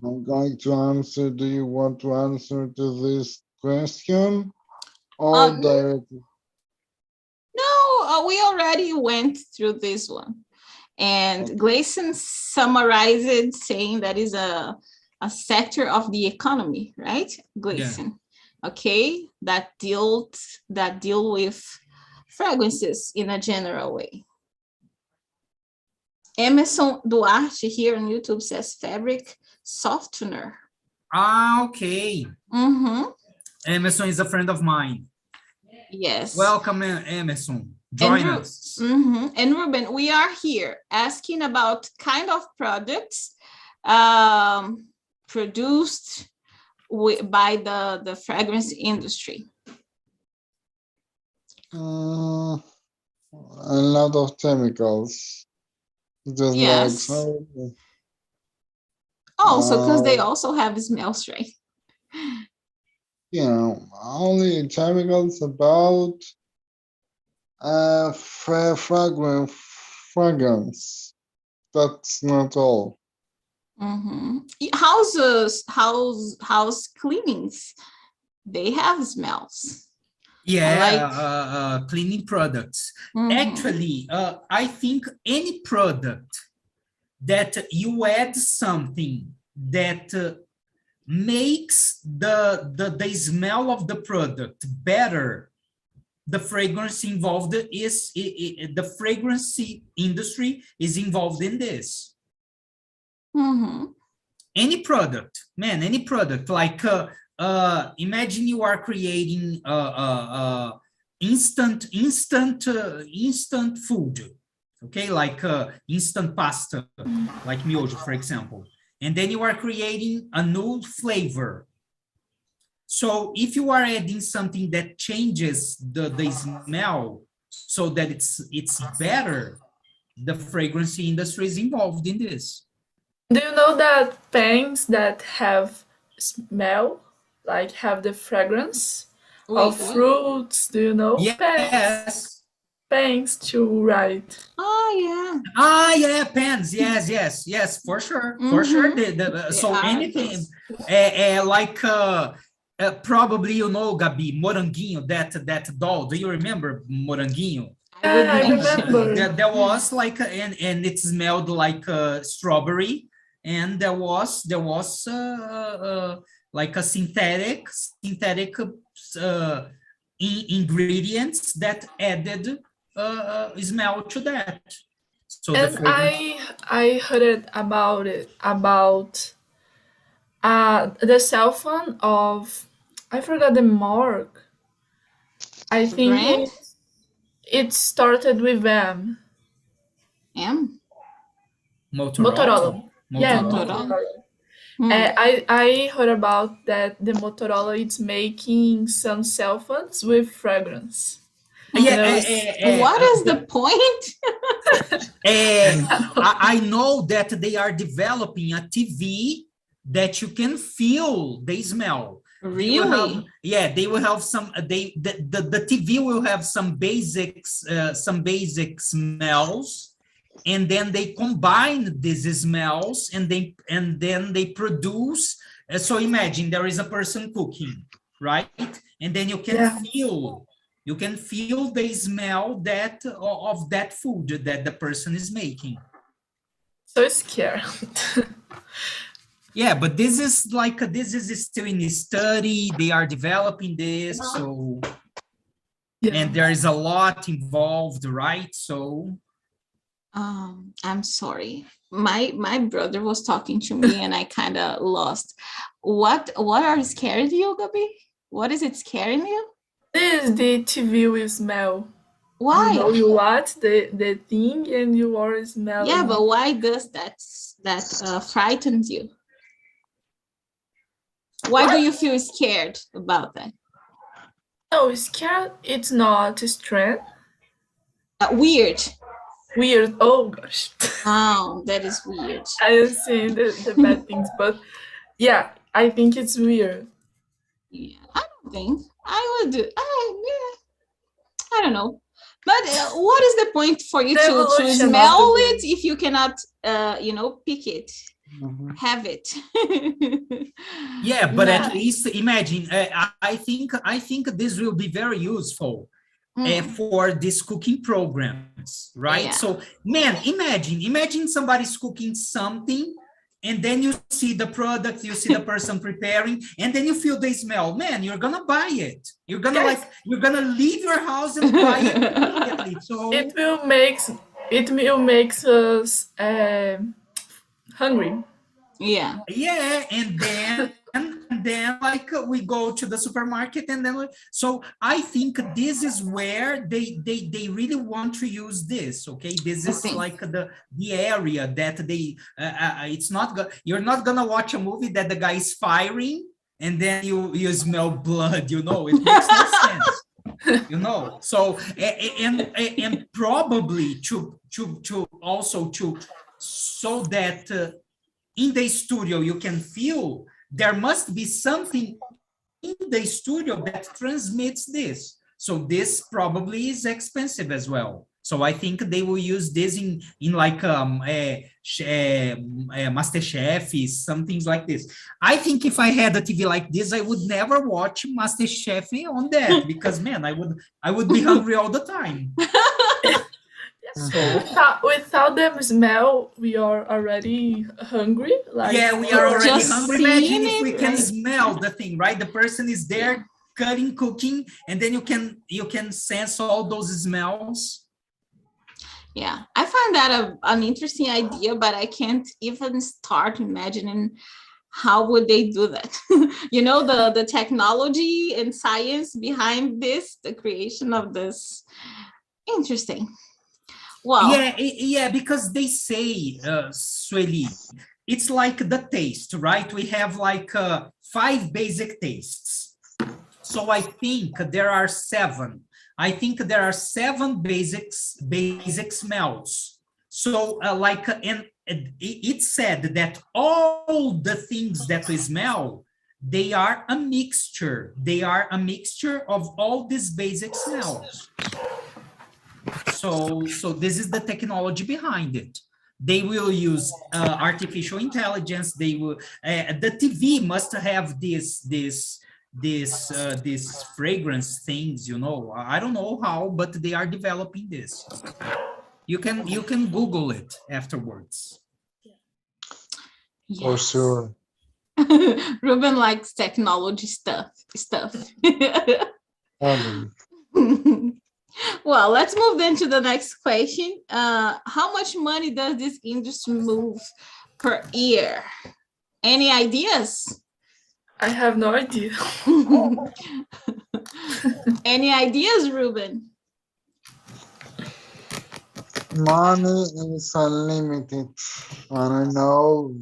I'm going to answer. Do you want to answer to this question or directly? No, we already went through this one. And Gleason summarized it saying that is a sector of the economy, right, Gleason? Yeah. Okay, that deal with fragrances in a general way. Emerson Duarte here on YouTube says fabric softener. Okay. Mm-hmm. Emerson is a friend of mine. Yes. Welcome, Emerson. Join us. Mm-hmm. And Ruben, we are here asking about kind of products produced by the fragrance industry. A lot of chemicals. Just yes. like also, because they also have smells, right? Yeah, only chemicals about fragrance. That's not all. Mm-hmm. House cleanings, they have smells. Yeah, cleaning products. Mm-hmm. Actually, I think any product that you add something that makes the smell of the product better, the fragrance involved is the fragrance industry is involved in this. Mm-hmm. Any product, man, any product, like imagine you are creating instant food, okay, like instant pasta, like miojo, for example, and then you are creating a new flavor. So if you are adding something that changes the smell so that it's better, the fragrance industry is involved in this. Do you know that pens that have smell, like have the fragrance of fruits? Do you know? Yes. Pens to write. Oh yeah. Ah yeah, pens. Yes, for sure. Mm-hmm. For sure. So anything like probably you know, Gabi, Moranguinho, that doll. Do you remember Moranguinho? I remember. There was like and it smelled like strawberry. And there was like a synthetic ingredients that added smell to that. So and I heard about the cell phone of, I forgot the mark. I think it started with M. M. Motorola. Yeah, Motorola. I heard about that the Motorola is making some cell phones with fragrance. What is the point? I know that they are developing a TV that you can feel the smell. Really? They will have some. The TV will have some basic smells, and then they combine these smells, and then they produce. So imagine there is a person cooking, right? And then you can feel. You can feel the smell of that food that the person is making. So scared. Yeah, but this is still in study. They are developing this, so and there is a lot involved, right? So I'm sorry. My brother was talking to me and I kind of lost. What are scaring you, Gabi? What is it scaring you? This the TV will smell. Why? You know you watch the thing and you are smelling. Yeah, but why does that frightens you? Why do you feel scared about that? No, scared. It's not strange. Weird. Weird. Oh gosh. Oh, that is weird. I have seen the bad things, but yeah, I think it's weird. Yeah, I don't think I would do. I don't know. But what is the point for you to smell it if you cannot, pick it, have it? Yeah, but at least imagine. I think this will be very useful for these cooking programs, right? Yeah. So, man, imagine somebody's cooking something. And then you see the product, you see the person preparing, and then you feel the smell. Man, you're gonna buy it. You're gonna leave your house and buy it immediately. So it will make us hungry. Yeah. Yeah, and then like we go to the supermarket, and then so I think this is where they really want to use this. Okay, this is like the area that they it's not you're not gonna watch a movie that the guy is firing and then you smell blood. It makes no sense. So and probably to also so that in the studio you can feel there must be something in the studio that transmits this. So this probably is expensive as well. So I think they will use this in like MasterChef, some things like this. I think if I had a TV like this, I would never watch MasterChef on that because man, I would be hungry all the time. So without them smell, we are already hungry. We are already hungry. Imagine if we can right? smell the thing, right? The person is there cutting, cooking, and then you can sense all those smells. Yeah, I find that an interesting idea, but I can't even start imagining how would they do that. The technology and science behind this, the creation of this. Interesting. Wow. Yeah, because they say, Sueli, it's like the taste, right? We have like 5 basic tastes. So I think there are 7. I think there are 7 basic smells. So and it said that all the things that we smell, they are a mixture. They are a mixture of all these basic smells. So this is the technology behind it. They will use artificial intelligence. They will. The TV must have this fragrance things. I don't know how, but they are developing this. You can Google it afterwards. Yes. For sure. Ruben likes technology stuff. Well, let's move then to the next question. How much money does this industry move per year? Any ideas? I have no idea. Any ideas, Ruben? Money is unlimited, and I know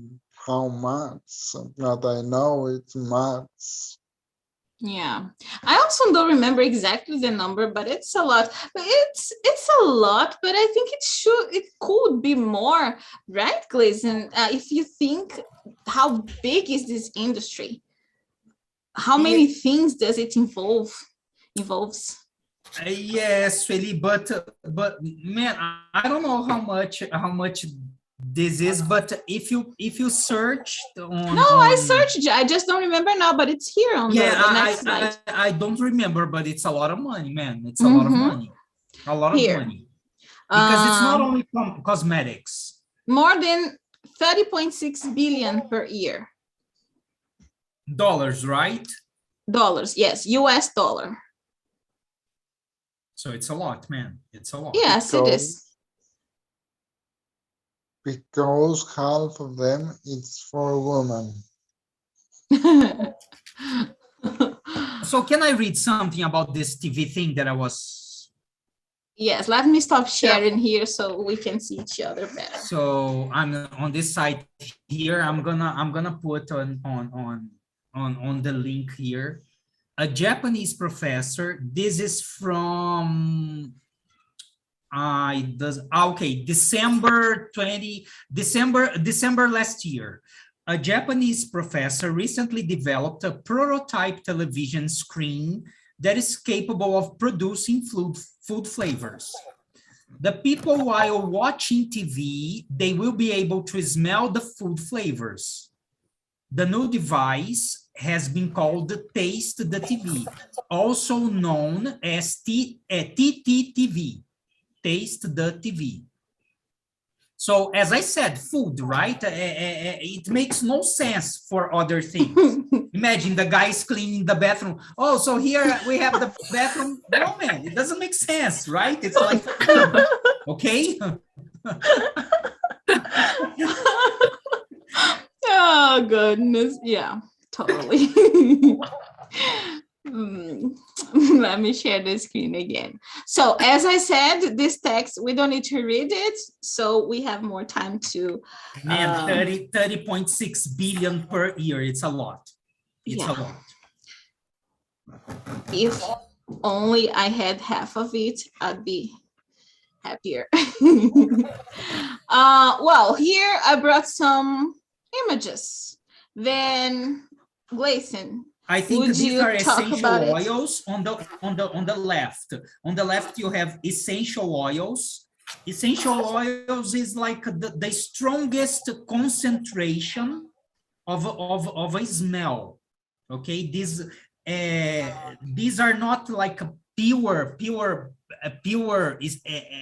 how much, but I know it's much. Yeah, I also don't remember exactly the number, but it's a lot. But it's a lot, but I think it could be more, right, Gleason? If you think how big is this industry, how many things does it involves? Yes, really, but man, I don't know how much this is, but if you search on I searched. I just don't remember now, but it's here on the next slide. I don't remember, but it's a lot of money, man. It's a lot of money, a lot of money, because it's not only cosmetics. More than 30.6 billion per year. Dollars, right? Dollars, yes, US dollar. So it's a lot, man. It's a lot. Yes, it is. Because half of them it's for women. So can I read something about this TV thing that I was? Yes, let me stop sharing here so we can see each other better. So I'm on this site here. I'm gonna put on the link here. A Japanese professor. This is from December last year. A Japanese professor recently developed a prototype television screen that is capable of producing food flavors. The people, while watching TV, they will be able to smell the food flavors. The new device has been called Taste the TV, also known as TTTV, Taste the TV. So as I said, food, right? It makes no sense for other things. Imagine the guys cleaning the bathroom. Oh, so here we have the bathroom. No, man, it doesn't make sense, right? It's like food, okay? Oh, goodness. Yeah, totally. Let me share the screen again. So as I said, this text, we don't need to read it. So we have more time to... Man, 30.6 billion per year. It's a lot. It's a lot. If only I had half of it, I'd be happier. Well, here I brought some images. Then, Gleason, I think these are essential oils on the left. On the left, you have essential oils. Essential oils is like the strongest concentration of a smell. Okay, these are not like a pure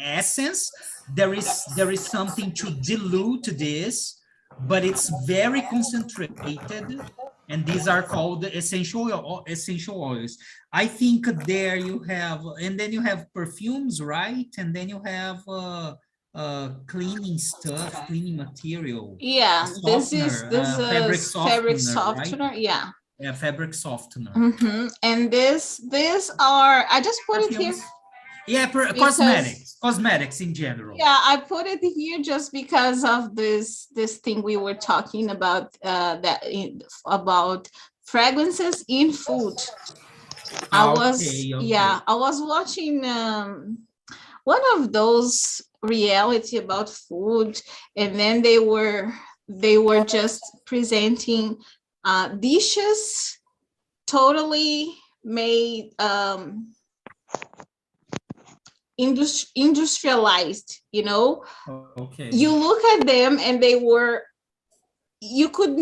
essence. There is something to dilute this, but it's very concentrated. And these are called essential oils. I think there you have, and then you have perfumes, right? And then you have cleaning stuff, cleaning material. Yeah, this is fabric softener. Right? Yeah. Yeah, fabric softener. And these are, I just put it here. Yeah, cosmetics in general. Yeah, I put it here just because of this thing we were talking about, about fragrances in food. I was watching one of those reality about food, and then they were just presenting dishes totally made industrialized, you know. Okay. You look at them and you could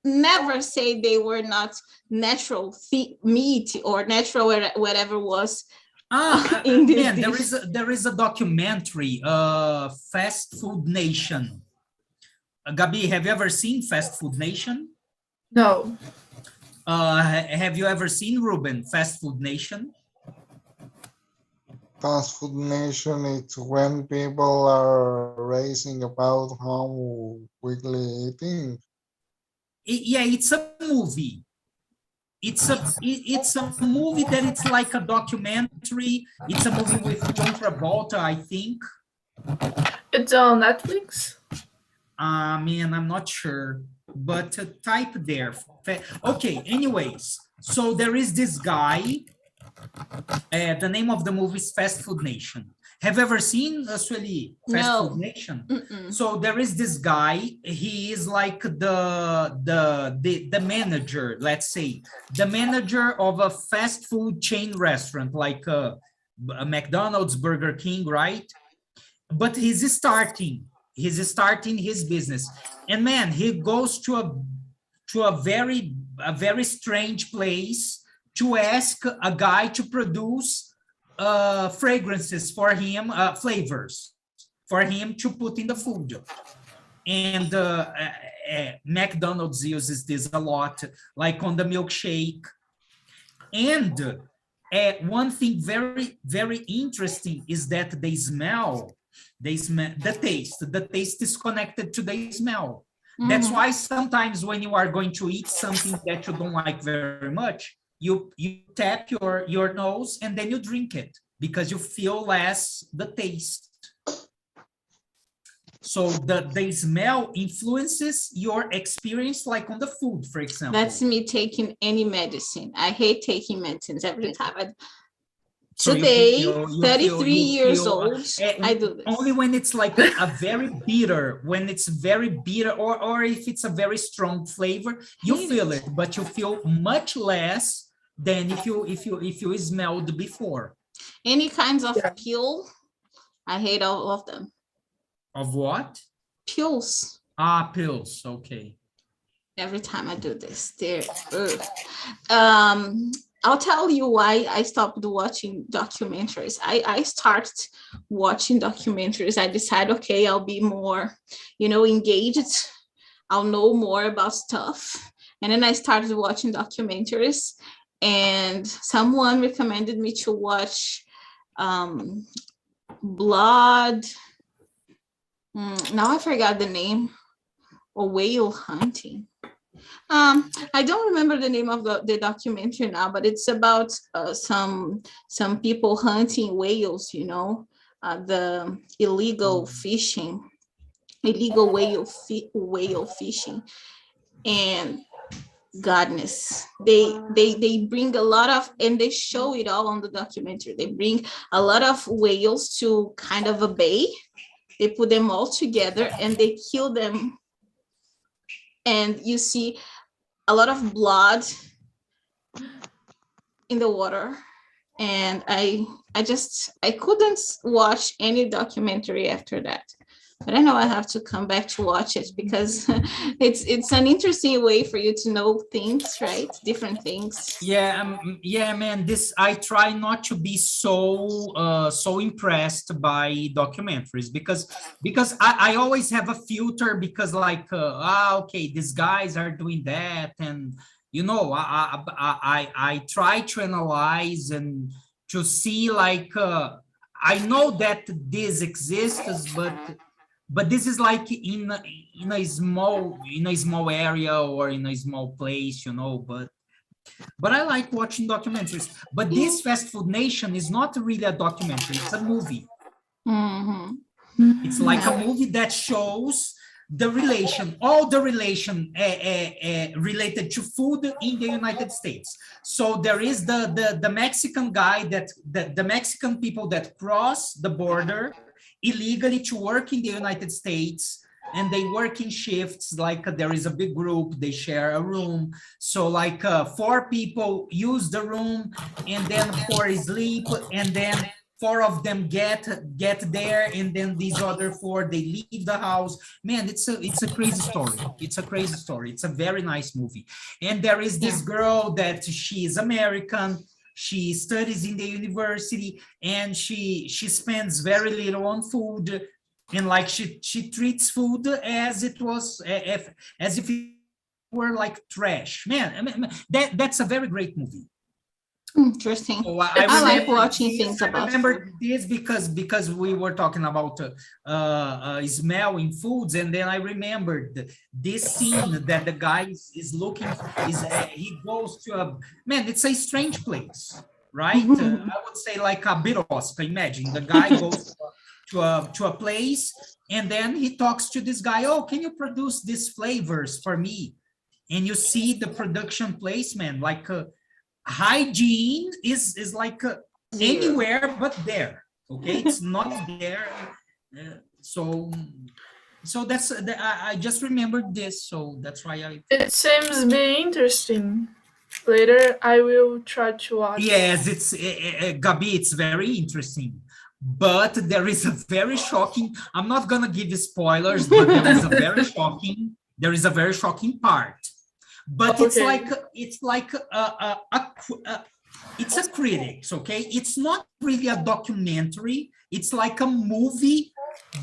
never say they were not natural meat or natural whatever was. There is a documentary, Fast Food Nation. Gabi, have you ever seen Fast Food Nation? No. Have you ever seen, Ruben, Fast Food Nation? Fast Food Nation, it's when people are racing about how quickly eating. Yeah, it's a movie. It's a movie that it's like a documentary. It's a movie with John Travolta, I think. It's on Netflix? Man, I'm not sure. but type there. Okay, anyways, so there is this guy, the name of the movie is Fast Food Nation. Have you ever seen, Sueli, Fast Food Nation? So there is this guy, he is like the manager, let's say, the manager of a fast food chain restaurant, like a McDonald's, Burger King, right? But he's starting his business. And man, he goes to a very strange place to ask a guy to produce fragrances for him, flavors for him to put in the food. And McDonald's uses this a lot, like on the milkshake. And one thing very, very interesting is that the taste is connected to the smell. That's why sometimes when you are going to eat something that you don't like very much, you tap your nose and then you drink it because you feel less the taste. So the smell influences your experience, like on the food, for example. That's me taking any medicine. I hate taking medicines every time. So today, 33 years old, I do this. Only when it's like a very bitter, or if it's a very strong flavor, you feel it, but you feel much less than if you smelled before. Any kinds of pill, I hate all of them. Of what? Pills. Pills, okay. Every time I do this, I'll tell you why I stopped watching documentaries. I started watching documentaries. I decided, okay, I'll be more, engaged. I'll know more about stuff. And then I started watching documentaries, and someone recommended me to watch Blood. Now I forgot the name. Or whale hunting. I don't remember the name of the documentary now, but it's about some people hunting whales, the illegal fishing, illegal whale fishing. And goodness, they bring a lot of, and they show it all on the documentary. They bring a lot of whales to kind of a bay. They put them all together and they kill them. And you see a lot of blood in the water. And I couldn't watch any documentary after that. But I know I have to come back to watch it because it's an interesting way for you to know things, right? Different things. Yeah, man. I try not to be so impressed by documentaries because I always have a filter because okay, these guys are doing that, and I try to analyze and to see I know that this exists, but this is like in a small area or in a small place, but I like watching documentaries. But this Fast Food Nation is not really a documentary, it's a movie. It's like a movie that shows all the relation related to food in the United States. So there is the Mexican guy, that the Mexican people that cross the border illegally to work in the United States, and they work in shifts. There is a big group, they share a room. So 4 people use the room, and then 4 sleep, and then 4 of them get there, and then these other 4, they leave the house. Man, it's a crazy story. It's a crazy story. It's a very nice movie. And there is this girl that she is American. She studies in the university, and she spends very little on food, and she treats food as if it were like trash. Man, that's a very great movie. Interesting. So I like watching things about. I remember this because we were talking about smell in foods, and then I remembered this scene that the guy is looking. He goes to it's a strange place, right? I would say like a birosca. Imagine the guy goes to a place And then he talks to this guy, oh, can you produce these flavors for me? And you see the production placement, like hygiene is like anywhere but there, okay? It's not there. So that's, I just remembered this, so that's why I... It seems to be interesting. Later, I will try to watch. Yes, it's, Gabi, it's very interesting. But there is a very shocking, I'm not gonna give you spoilers, but there is a very shocking part. But okay. it's like it's a critics, okay? It's not really a documentary, it's like a movie,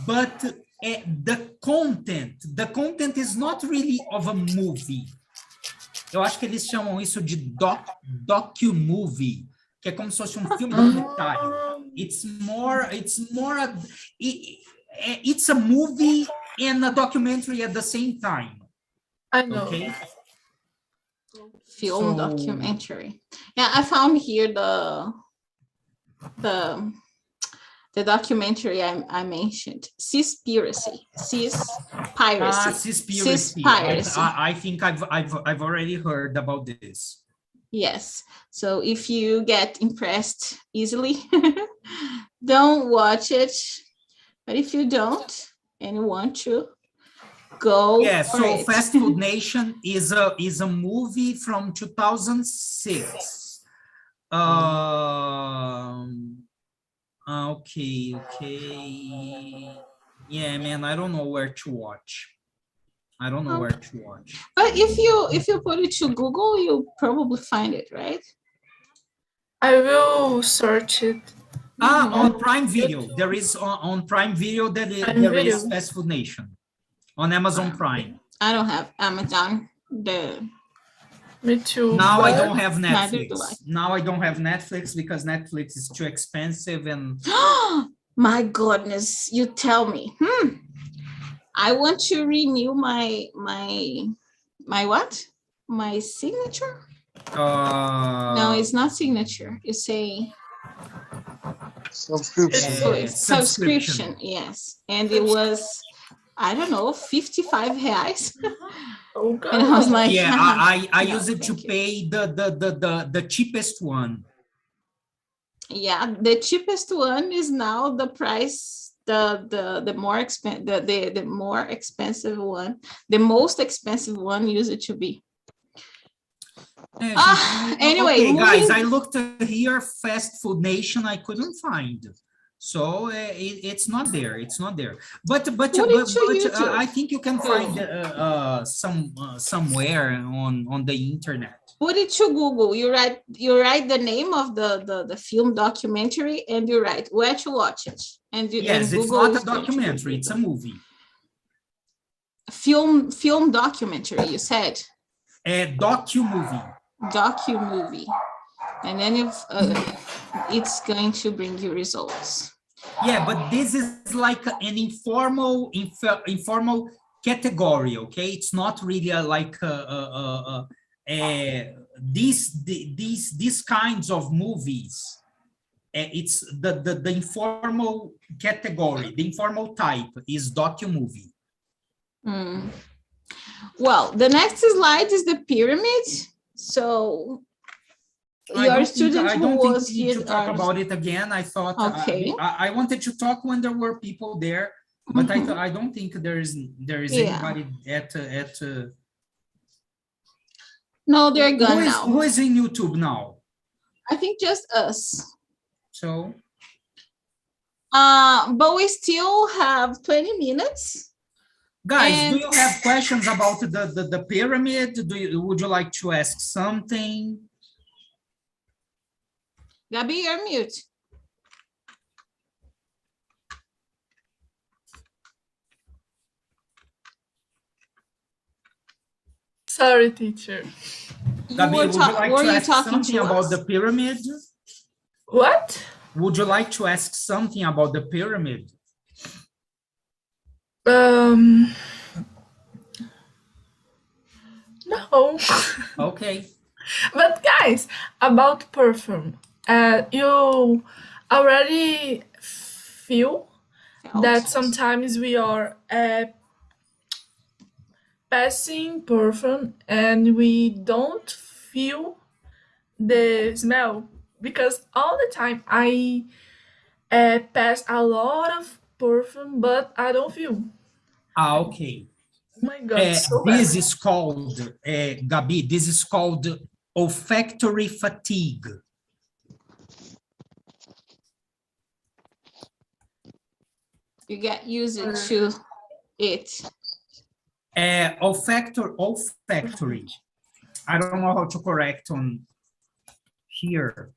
but the content is not really of a movie. Eu acho que eles chamam isso de docu-movie, que é como se fosse um filme documentário. It's a movie and a documentary at the same time. I know. Okay? Film documentary. Yeah, I found here the documentary I mentioned, Seaspiracy. Seaspiracy. I think I've already heard about this. Yes. So if you get impressed easily, don't watch it. But if you don't and you want to, go. Yeah. So Fast Food Nation is a movie from 2006. Okay. Yeah, man, I don't know where to watch. But if you put it to Google, you'll probably find it, right? I will search it. On Prime Video. There is on Prime Video there is Fast Food Nation on Amazon Prime. I don't have Amazon. Me too. Now I don't have Netflix. Now I don't have Netflix because Netflix is too expensive and... My goodness, you tell me. I want to renew my what? My signature? No, it's not signature. You say... Subscription, yes. And it was, I don't know, 55 reais. Oh God. And I was like, yeah, I use it to pay the cheapest one. Yeah, the cheapest one is now the price, the more expensive, the more expensive one, the most expensive one used to be. Anyway, okay, guys, I looked here, Fast Food Nation, I couldn't find. So it's not there. But I think you can find somewhere on the internet. Put it to Google. You write the name of the film documentary and you write where to watch it. Yes, it's not a documentary, it's a movie. Film documentary, you said? A docu-movie. Docu-movie. And then it's going to bring you results. Yeah, but this is like an informal category, okay? It's not really these kinds of movies. It's the informal category, the informal type is docu-movie. Well, the next slide is the pyramid. So your student I don't think we need to talk about it again. I thought okay. I wanted to talk when there were people there, but I don't think there is anybody at No, they're gone now. Who is in YouTube now? I think just us. So but we still have 20 minutes. Guys, do you have questions about the pyramid? Would you like to ask something? Gabi, you're mute. Sorry, teacher. Gabi, would you like to ask something about the pyramid? What? Would you like to ask something about the pyramid? No. Okay. But guys, about perfume, you already feel that sometimes we are passing perfume and we don't feel the smell, because all the time I pass a lot of perfume, but I don't feel. Okay. Oh my God, so This bad. is called, Gabi, this is called olfactory fatigue. You get used to it. Olfactory. I don't know how to correct on here.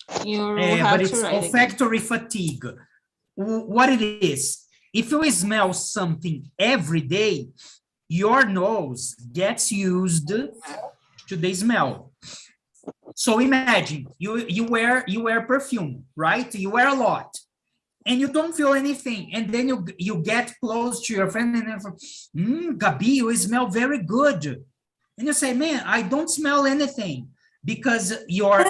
But it's olfactory fatigue. What it is, if you smell something every day, your nose gets used to the smell. So imagine you wear perfume, right? You wear a lot, and you don't feel anything, and then you get close to your friend and then, Gabi, you smell very good, and you say, man, I don't smell anything, because your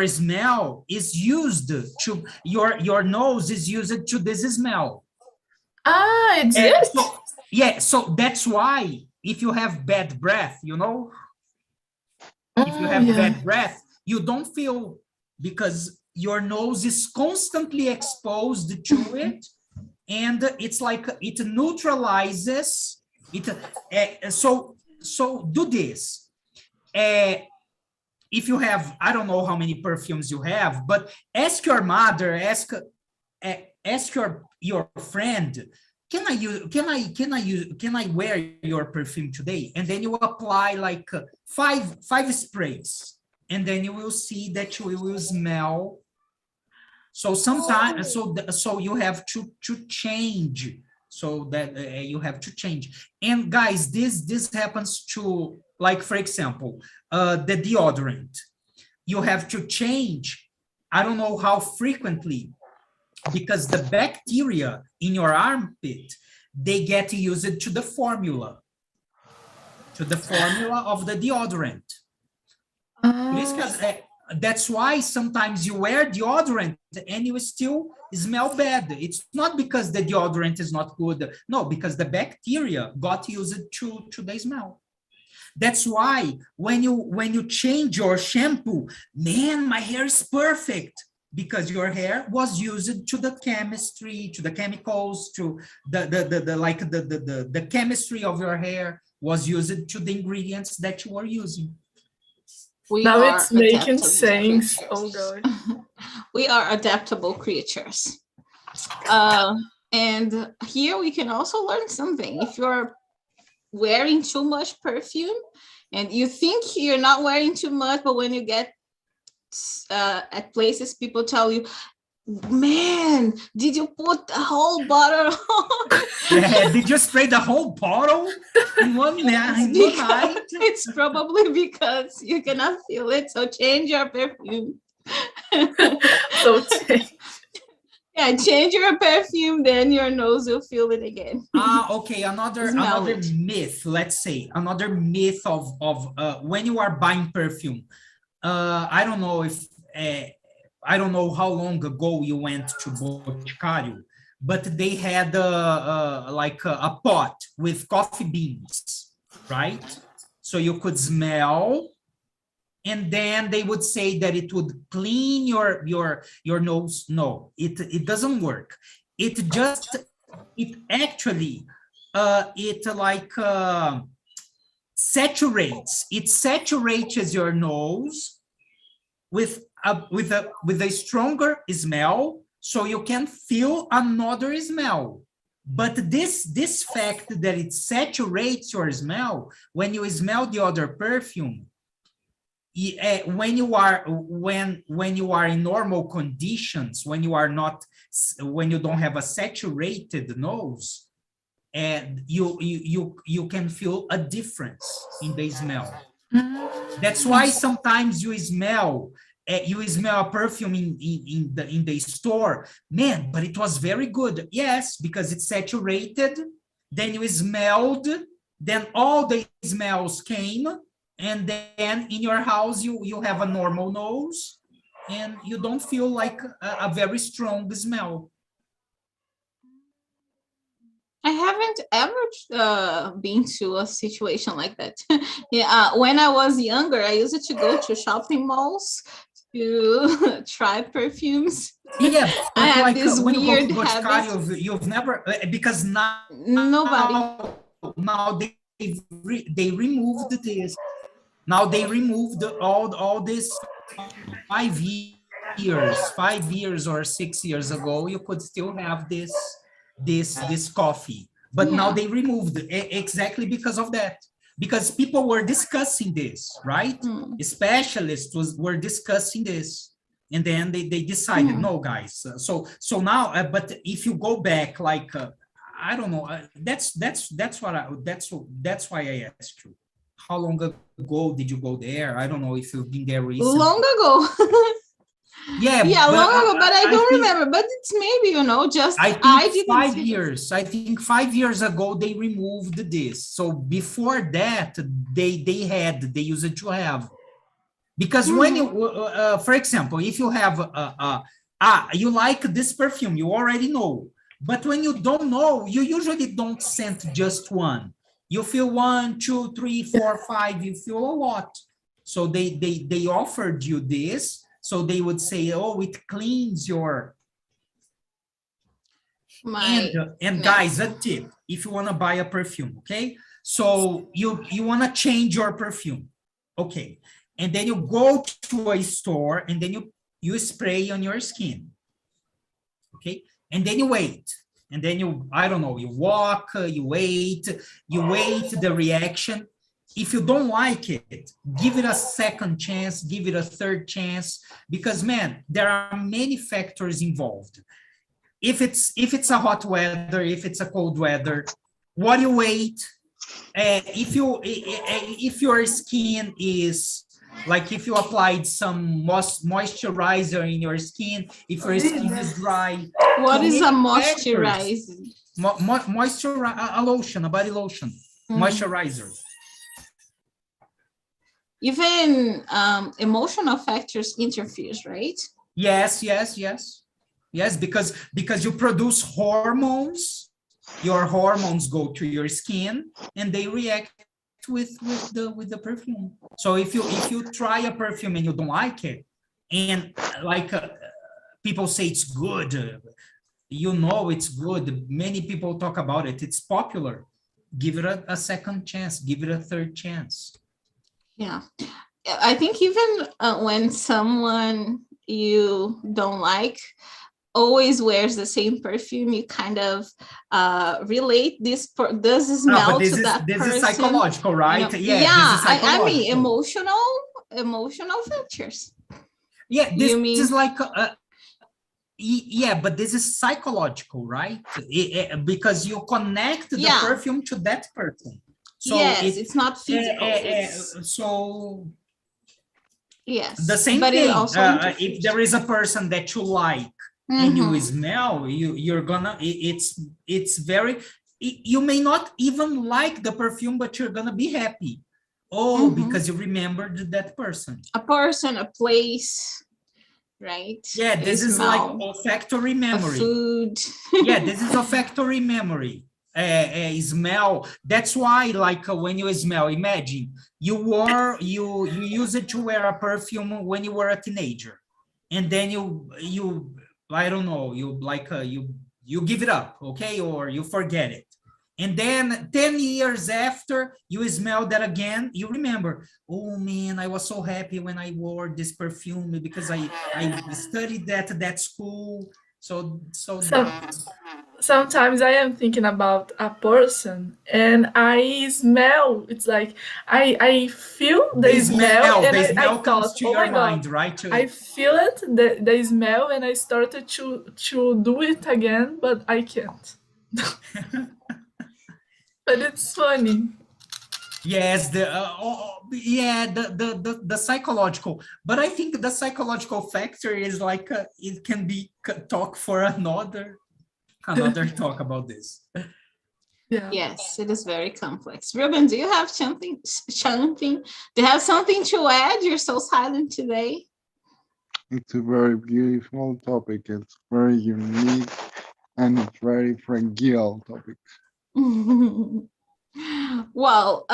smell is used to your nose is used to this smell. It's it. So, yeah, so that's why if you have bad breath, you know, if you have bad breath, you don't feel, because your nose is constantly exposed to it, and it's like it neutralizes it. So do this. If you have, I don't know how many perfumes you have, but ask your mother, ask your friend, can I wear your perfume today? And then you apply like five sprays, and then you will see that you will smell. So sometimes, so you have to change. So that you have to change. And guys, this happens to, like, for example, the deodorant. You have to change, I don't know how frequently, because the bacteria in your armpit, they get used to the formula of the deodorant. That's why sometimes you wear deodorant and you still smell bad. It's not because the deodorant is not good. No, because the bacteria got used to the smell. That's why when you change your shampoo, man, my hair is perfect, because your hair was used to the chemistry, to the chemicals, to the chemistry of your hair was used to the ingredients that you were using. Now it's making sense. Oh God. We are adaptable creatures. And here we can also learn something. If you're wearing too much perfume and you think you're not wearing too much, but when you get at places, people tell you, man, did you put the whole bottle on? Yeah, did you spray the whole bottle in one night? It's probably because you cannot feel it, so change your perfume. Yeah, change your perfume, then your nose will feel it again. Okay, another myth, let's say, another myth of when you are buying perfume. I don't know if, I don't know how long ago you went to Boticário, but they had like a pot with coffee beans, right? So you could smell, and then they would say that it would clean your nose. No, it doesn't work. It actually saturates. It saturates your nose with a stronger smell, so you can feel another smell. But this fact that it saturates your smell, when you smell the other perfume, when you are in normal conditions, when you don't have a saturated nose, and you can feel a difference in the smell. That's why sometimes you smell a perfume in the store, man, but it was very good. Yes, because it's saturated. Then you smelled, then all the smells came, and then in your house you have a normal nose, and you don't feel like a very strong smell. I haven't ever been to a situation like that. Yeah, when I was younger, I used to go to shopping malls to try perfumes. Yeah, I but have like this when you go weird to Boticário, habit. you've never because Nobody. now they removed this. Now they removed all this 5 years or 6 years ago. You could still have this coffee, but now Yeah. they removed exactly because of that. Because people were discussing this, right? Specialists were discussing this, and then they decided, no, guys. So now, but if you go back, like I don't know, that's why I asked you. How long ago did you go there? I don't know if you've been there recently. Long ago. Yeah, long ago, but I don't remember. But it's maybe, just I think 5 years. I think 5 years ago they removed this. So before that, they used to have, because when you, for example, if you have you like this perfume, you already know. But when you don't know, you usually don't scent just one. You feel 1, 2, 3, 4, 5. You feel a lot. So they offered you this. So they would say, oh, it cleans your... And guys, a tip, if you want to buy a perfume, okay? So you want to change your perfume, okay? And then you go to a store and then you spray on your skin, okay? And then you wait. And then I don't know, you walk, you wait the reaction. If you don't like it, give it a second chance, give it a third chance, because man, there are many factors involved. If it's a hot weather, if it's a cold weather, what do you wait? If your skin is like, if you applied some moisturizer in your skin, if your skin is dry. What is a moisturizer? A lotion, a body lotion, moisturizer. Even emotional factors interferes, right? Yes, because you produce hormones. Your hormones go to your skin and they react with the perfume. So if you try a perfume and you don't like it, and like people say it's good, it's good, many people talk about it, it's popular, give it a second chance, give it a third chance. Yeah, I think even when someone you don't like always wears the same perfume, you kind of relate this does smell to that person. This is psychological, right? I mean emotional factors. Yeah, this is like but this is psychological, right? Because you connect the perfume to that person. So yes, it's not physical. So yes, the same thing. If there is a person that you like and you smell, you're gonna. It's very. You may not even like the perfume, but you're gonna be happy. Oh, because you remembered that person. A person, a place, right? Yeah, this is like olfactory memory. Food. Yeah, this is olfactory memory. Smell. That's why, like when you smell, imagine you used to wear a perfume when you were a teenager, and then you I don't know, you give it up, okay, or you forget it, and then 10 years after you smell that again, you remember, oh man, I was so happy when I wore this perfume because I studied that at that school. So sometimes I am thinking about a person and I smell. It's like I feel the smell and I thought, to your mind, right? I feel it, the smell, and I started to do it again, but I can't. But it's funny. Yes, the psychological, but I think the psychological factor is like it can be talk for another talk about this. Yeah. Yes, it is very complex. Ruben, do you have something? Do you have something to add? You're so silent today. It's a very beautiful topic. It's very unique and it's very fragile topic. Well,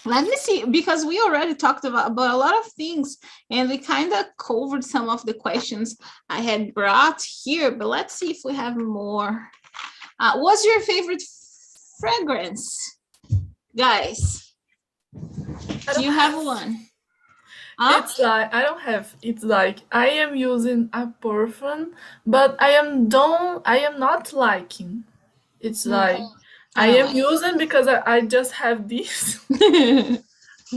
let me see, because we already talked about a lot of things and we kind of covered some of the questions I had brought here, but let's see if we have more. What's your favorite fragrance, guys? Do you have one? It's like I don't have. It's like I am using a perfume, but I am not liking. It's like I am using because I just have this,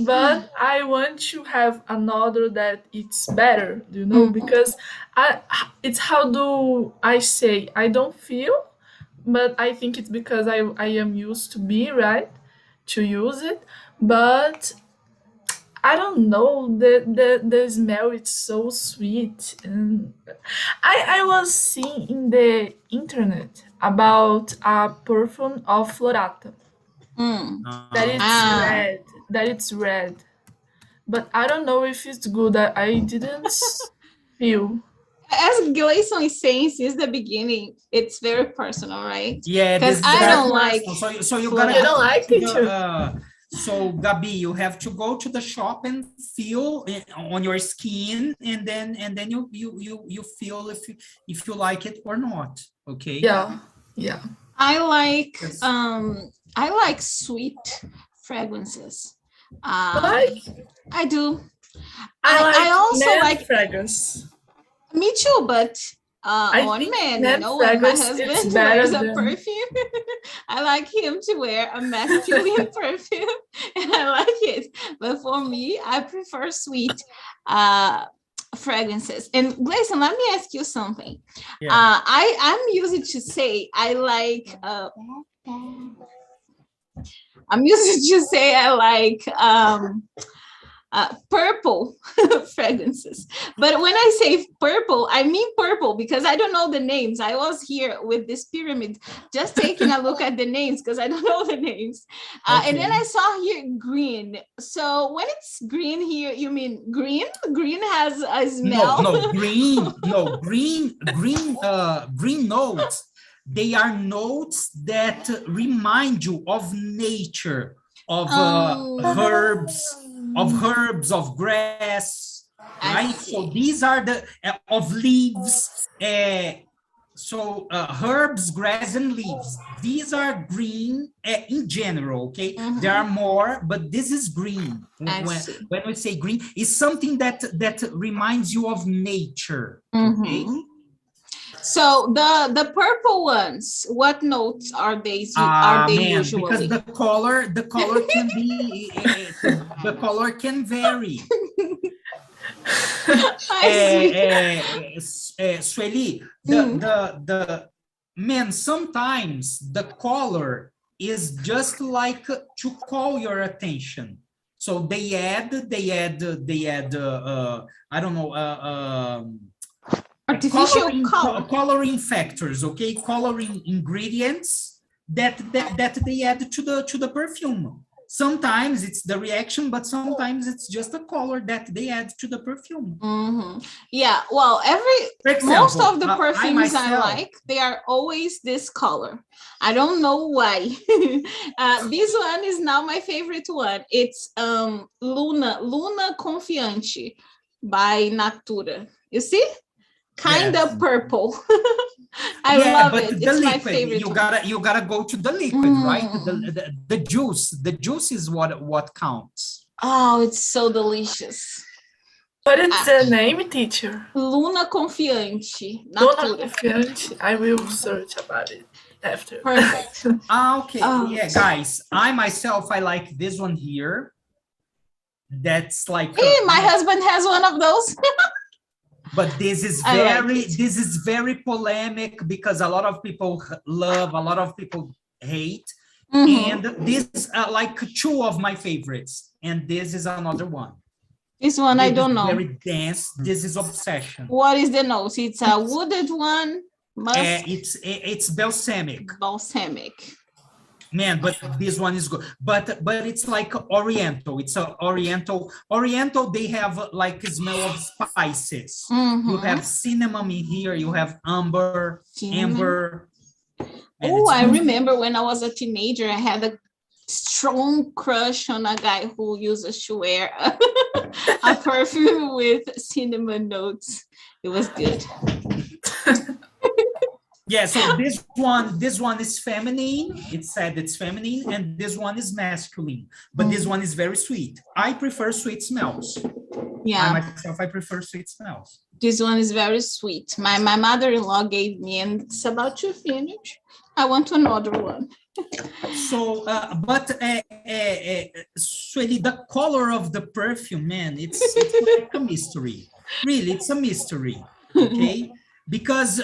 but I want to have another that it's better, you know, because it's how do I say I don't feel, but I think it's because I am used to be right to use it, but I don't know, the smell it's so sweet. And I was seeing in the internet about a perfume of Florata that it's red, but I don't know if it's good. I didn't feel. As Gleison is saying since the beginning, it's very personal, right? Yeah, because I don't like. So you gotta. You don't like it. So Gabi, you have to go to the shop and feel on your skin, and then you feel if you like it or not. Okay. Yeah. I like sweet fragrances. I do. I also like fragrance. Me too, but on men, you know, when my husband wears a perfume, I like him to wear a masculine perfume, and I like it. But for me, I prefer sweet fragrances. And Gleison, let me ask you something. Yeah. I'm used to say I like. I'm used to say I like purple fragrances, but when I say purple, I mean purple because I don't know the names. I was here with this pyramid just taking a look at the names because I don't know the names. And then I saw here green. So when it's green here, you mean green? Green has a smell? Green notes. They are notes that remind you of nature, of herbs, of grass, right? So these are the of leaves. Herbs, grass, and leaves. These are green in general. Okay, there are more, but this is green. When we say green, it's something that reminds you of nature. Okay. So the purple ones, what notes are they usually? Because the color can be the color can vary. Sueli, the man, sometimes the color is just like to call your attention. So they add I don't know, artificial coloring factors, okay, coloring ingredients that they add to the perfume. Sometimes it's the reaction, but sometimes it's just a color that they add to the perfume. Yeah, well, most of the perfumes I like, they are always this color. I don't know why. This one is now my favorite one. It's Luna Confiante by Natura. You see? Kind of purple. I love it. It's my favorite. You gotta go to the liquid, right? The juice. The juice is what counts. Oh, it's so delicious. What is the name, teacher? Luna Confiante. Luna Confiante. I will search about it after. Perfect. Okay. Yeah, guys. I like this one here. That's like. Hey, my husband has one of those. But this is very polemic because a lot of people love, a lot of people hate. And this like two of my favorites. And this is another one. This one I don't know. Very dense. This is Obsession. What is the nose? It's a wooded one. It's balsamic. Balsamic. Man, but this one is good. But it's like Oriental. It's a Oriental. Oriental, they have like a smell of spices. You have cinnamon in here. You have amber. Oh, I remember when I was a teenager, I had a strong crush on a guy who uses to wear a perfume with cinnamon notes. It was good. Yeah, so this one is feminine. It said it's feminine, and this one is masculine. But this one is very sweet. I prefer sweet smells. Yeah. I prefer sweet smells. This one is very sweet. My mother-in-law gave me, and it's about to finish. I want another one. So, Sueli, the color of the perfume, man, it's like a mystery. Really, it's a mystery. Okay. Because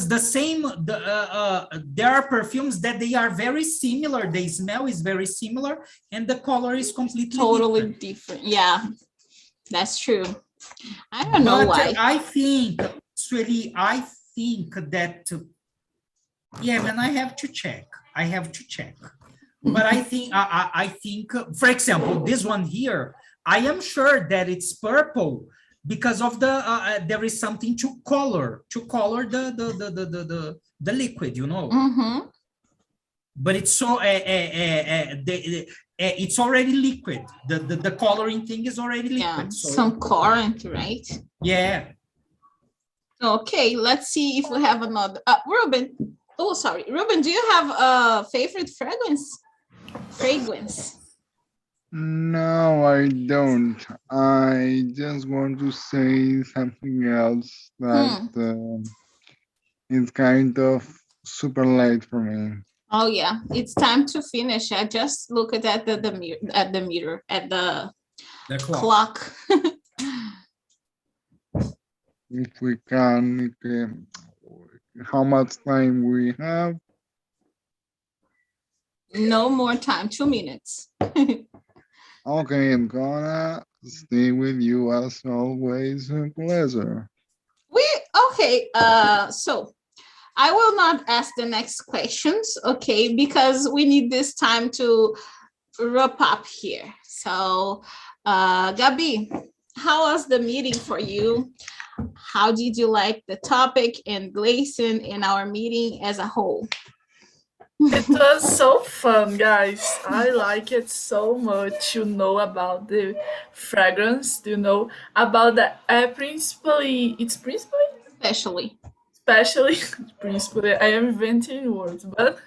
the same there are perfumes that they are very similar, the smell is very similar and the color is completely totally different. Yeah, that's true. I don't know why. I think Sueli, I think that yeah, man, I have to check. But I think for example, this one here, I am sure that it's purple because of the there is something to color the liquid, you know. But it's so it's already liquid. The coloring thing is already liquid. Yeah, so some current, right? Yeah. Okay, let's see if we have another. Ruben. Oh, sorry, Ruben. Do you have a favorite fragrance? No, I don't. I just want to say something else that is kind of super late for me. Oh yeah, it's time to finish. I just looked at the clock. If we can, how much time we have? No more time, 2 minutes. Okay, I'm gonna stay with you as always. A pleasure. Okay, so I will not ask the next questions, okay, because we need this time to wrap up here. So, Gabi, how was the meeting for you? How did you like the topic and Gleison in our meeting as a whole? It was so fun, guys. I like it so much to know about the fragrance, to know about the principally, Especially, I am inventing words, but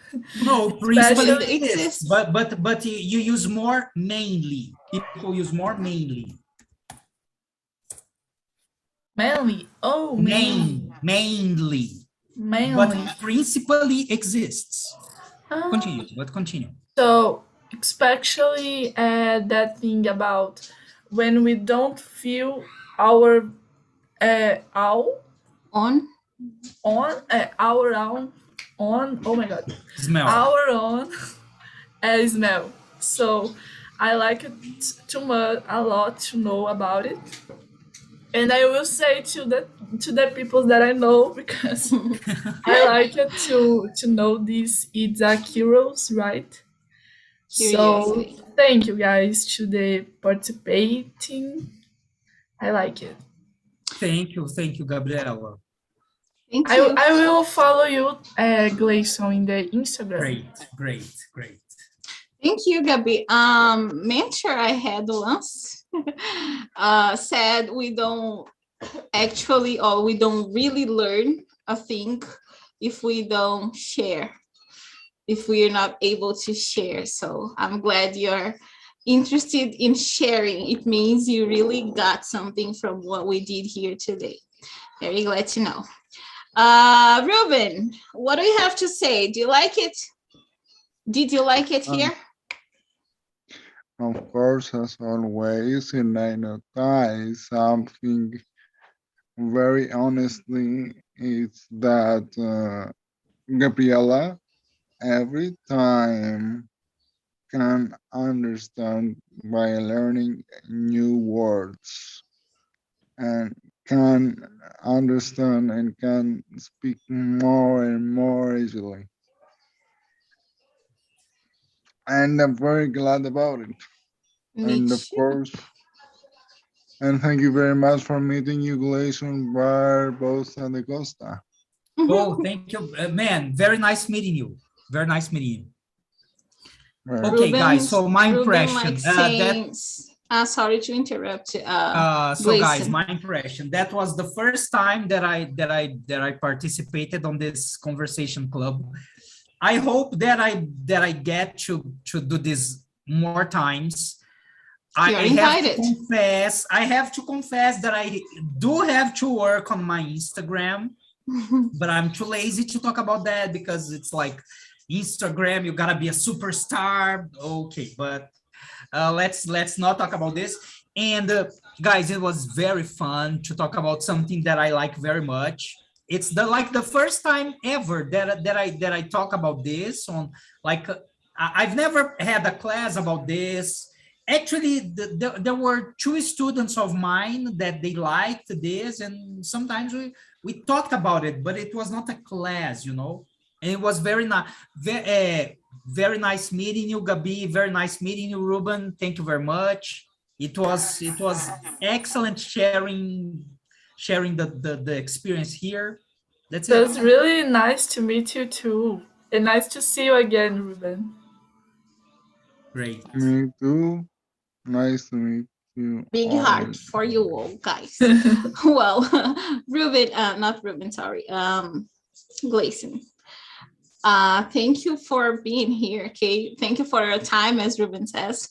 no, principally exists, but you use more mainly. People use more mainly. Oh, mainly. But principally exists. Continue. So, especially that thing about when we don't feel our on. Oh my god, smell. Our own smell. So I like it too much, a lot to know about it. And I will say to the people that I know, because I like it to know these it's a curious, right? So thank you guys to the participating. I like it. Thank you, Gabriela. Thank you. I will follow you, Gleison, in the Instagram. Great. Thank you, Gabi. Mentor I had once said we don't actually, or we don't really learn a thing if we don't share, if we are not able to share. So I'm glad you're interested in sharing. It means you really got something from what we did here today. Very glad to know. Ruben, what do you have to say? Do you like it? Did you like it here? Of course, as always, and I notice something very honestly, it's that Gabriela every time can understand by learning new words and can understand and can speak more and more easily. And I'm very glad about it. And of course, and thank you very much for meeting you, Gleison Barbosa de Costa. Oh, thank you, man. Very nice meeting you. Very nice meeting you. Right. Okay, guys, so my Ruben impression, likes saying, sorry to interrupt. so guys, Gleason. my impression, that was the first time that I participated on this conversation club. I hope that I get to do this more times. I You're have to confess that I do have to work on my Instagram, but I'm too lazy to talk about that because it's like Instagram, you gotta be a superstar. Okay, but let's not talk about this. And guys, it was very fun to talk about something that I like very much. It's the first time ever that I talk about this on, like, I've never had a class about this. Actually, there were two students of mine that they liked this, and sometimes we talked about it, but it was not a class, you know. And it was very nice, very nice meeting you, Gabi. Very nice meeting you, Ruben. Thank you very much. It was excellent sharing the experience here. That's it. It was really nice to meet you too, and nice to see you again, Ruben. Great. Me too. Nice to meet you. Big all. heart for you all, guys. Well, Ruben, not Ruben, sorry, Gleason. Thank you for being here, okay? Thank you for your time, as Ruben says.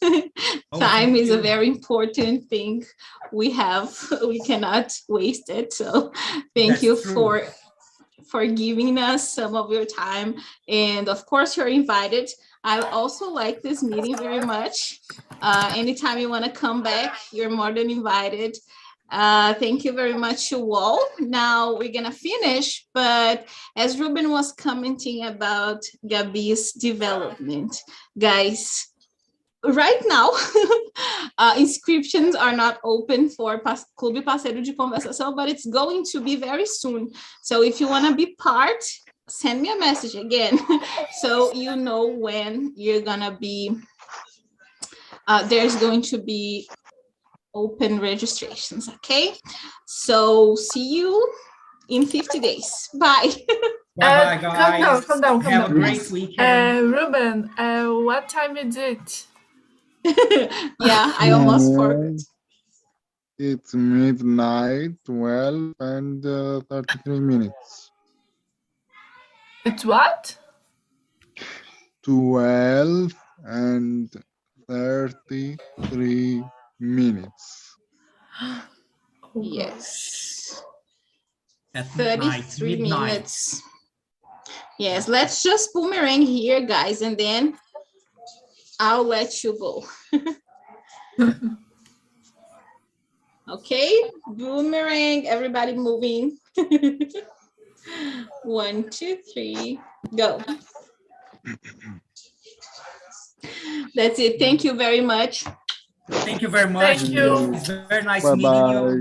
Time is a very important thing we have. We cannot waste it. So thank That's you true. for giving us some of your time. And of course, you're invited. I also like this meeting very much. Anytime you want to come back, you're more than invited. Thank you very much, you all. Now we're gonna finish, but as Ruben was commenting about Gabi's development, guys, right now, inscriptions are not open for Clube Parceiro de Conversação, but it's going to be very soon. So if you want to be part, send me a message again, so you know when you're gonna be, there's going to be open registrations, okay? So see you in 50 days. Bye. Bye, guys. Calm down. Have a great weekend. Ruben, what time is it? Yeah, I almost forgot. It's midnight, 12 and 33 minutes. It's what? 12 and 33 minutes. Oh, Yes. At 33 midnight. minutes. Yes, let's just boomerang here, guys, and then I'll let you go. Okay, boomerang, everybody moving. 1, 2, 3, go. That's it. Thank you very much. Thank you very much. Thank you. It's very nice Bye-bye. meeting you.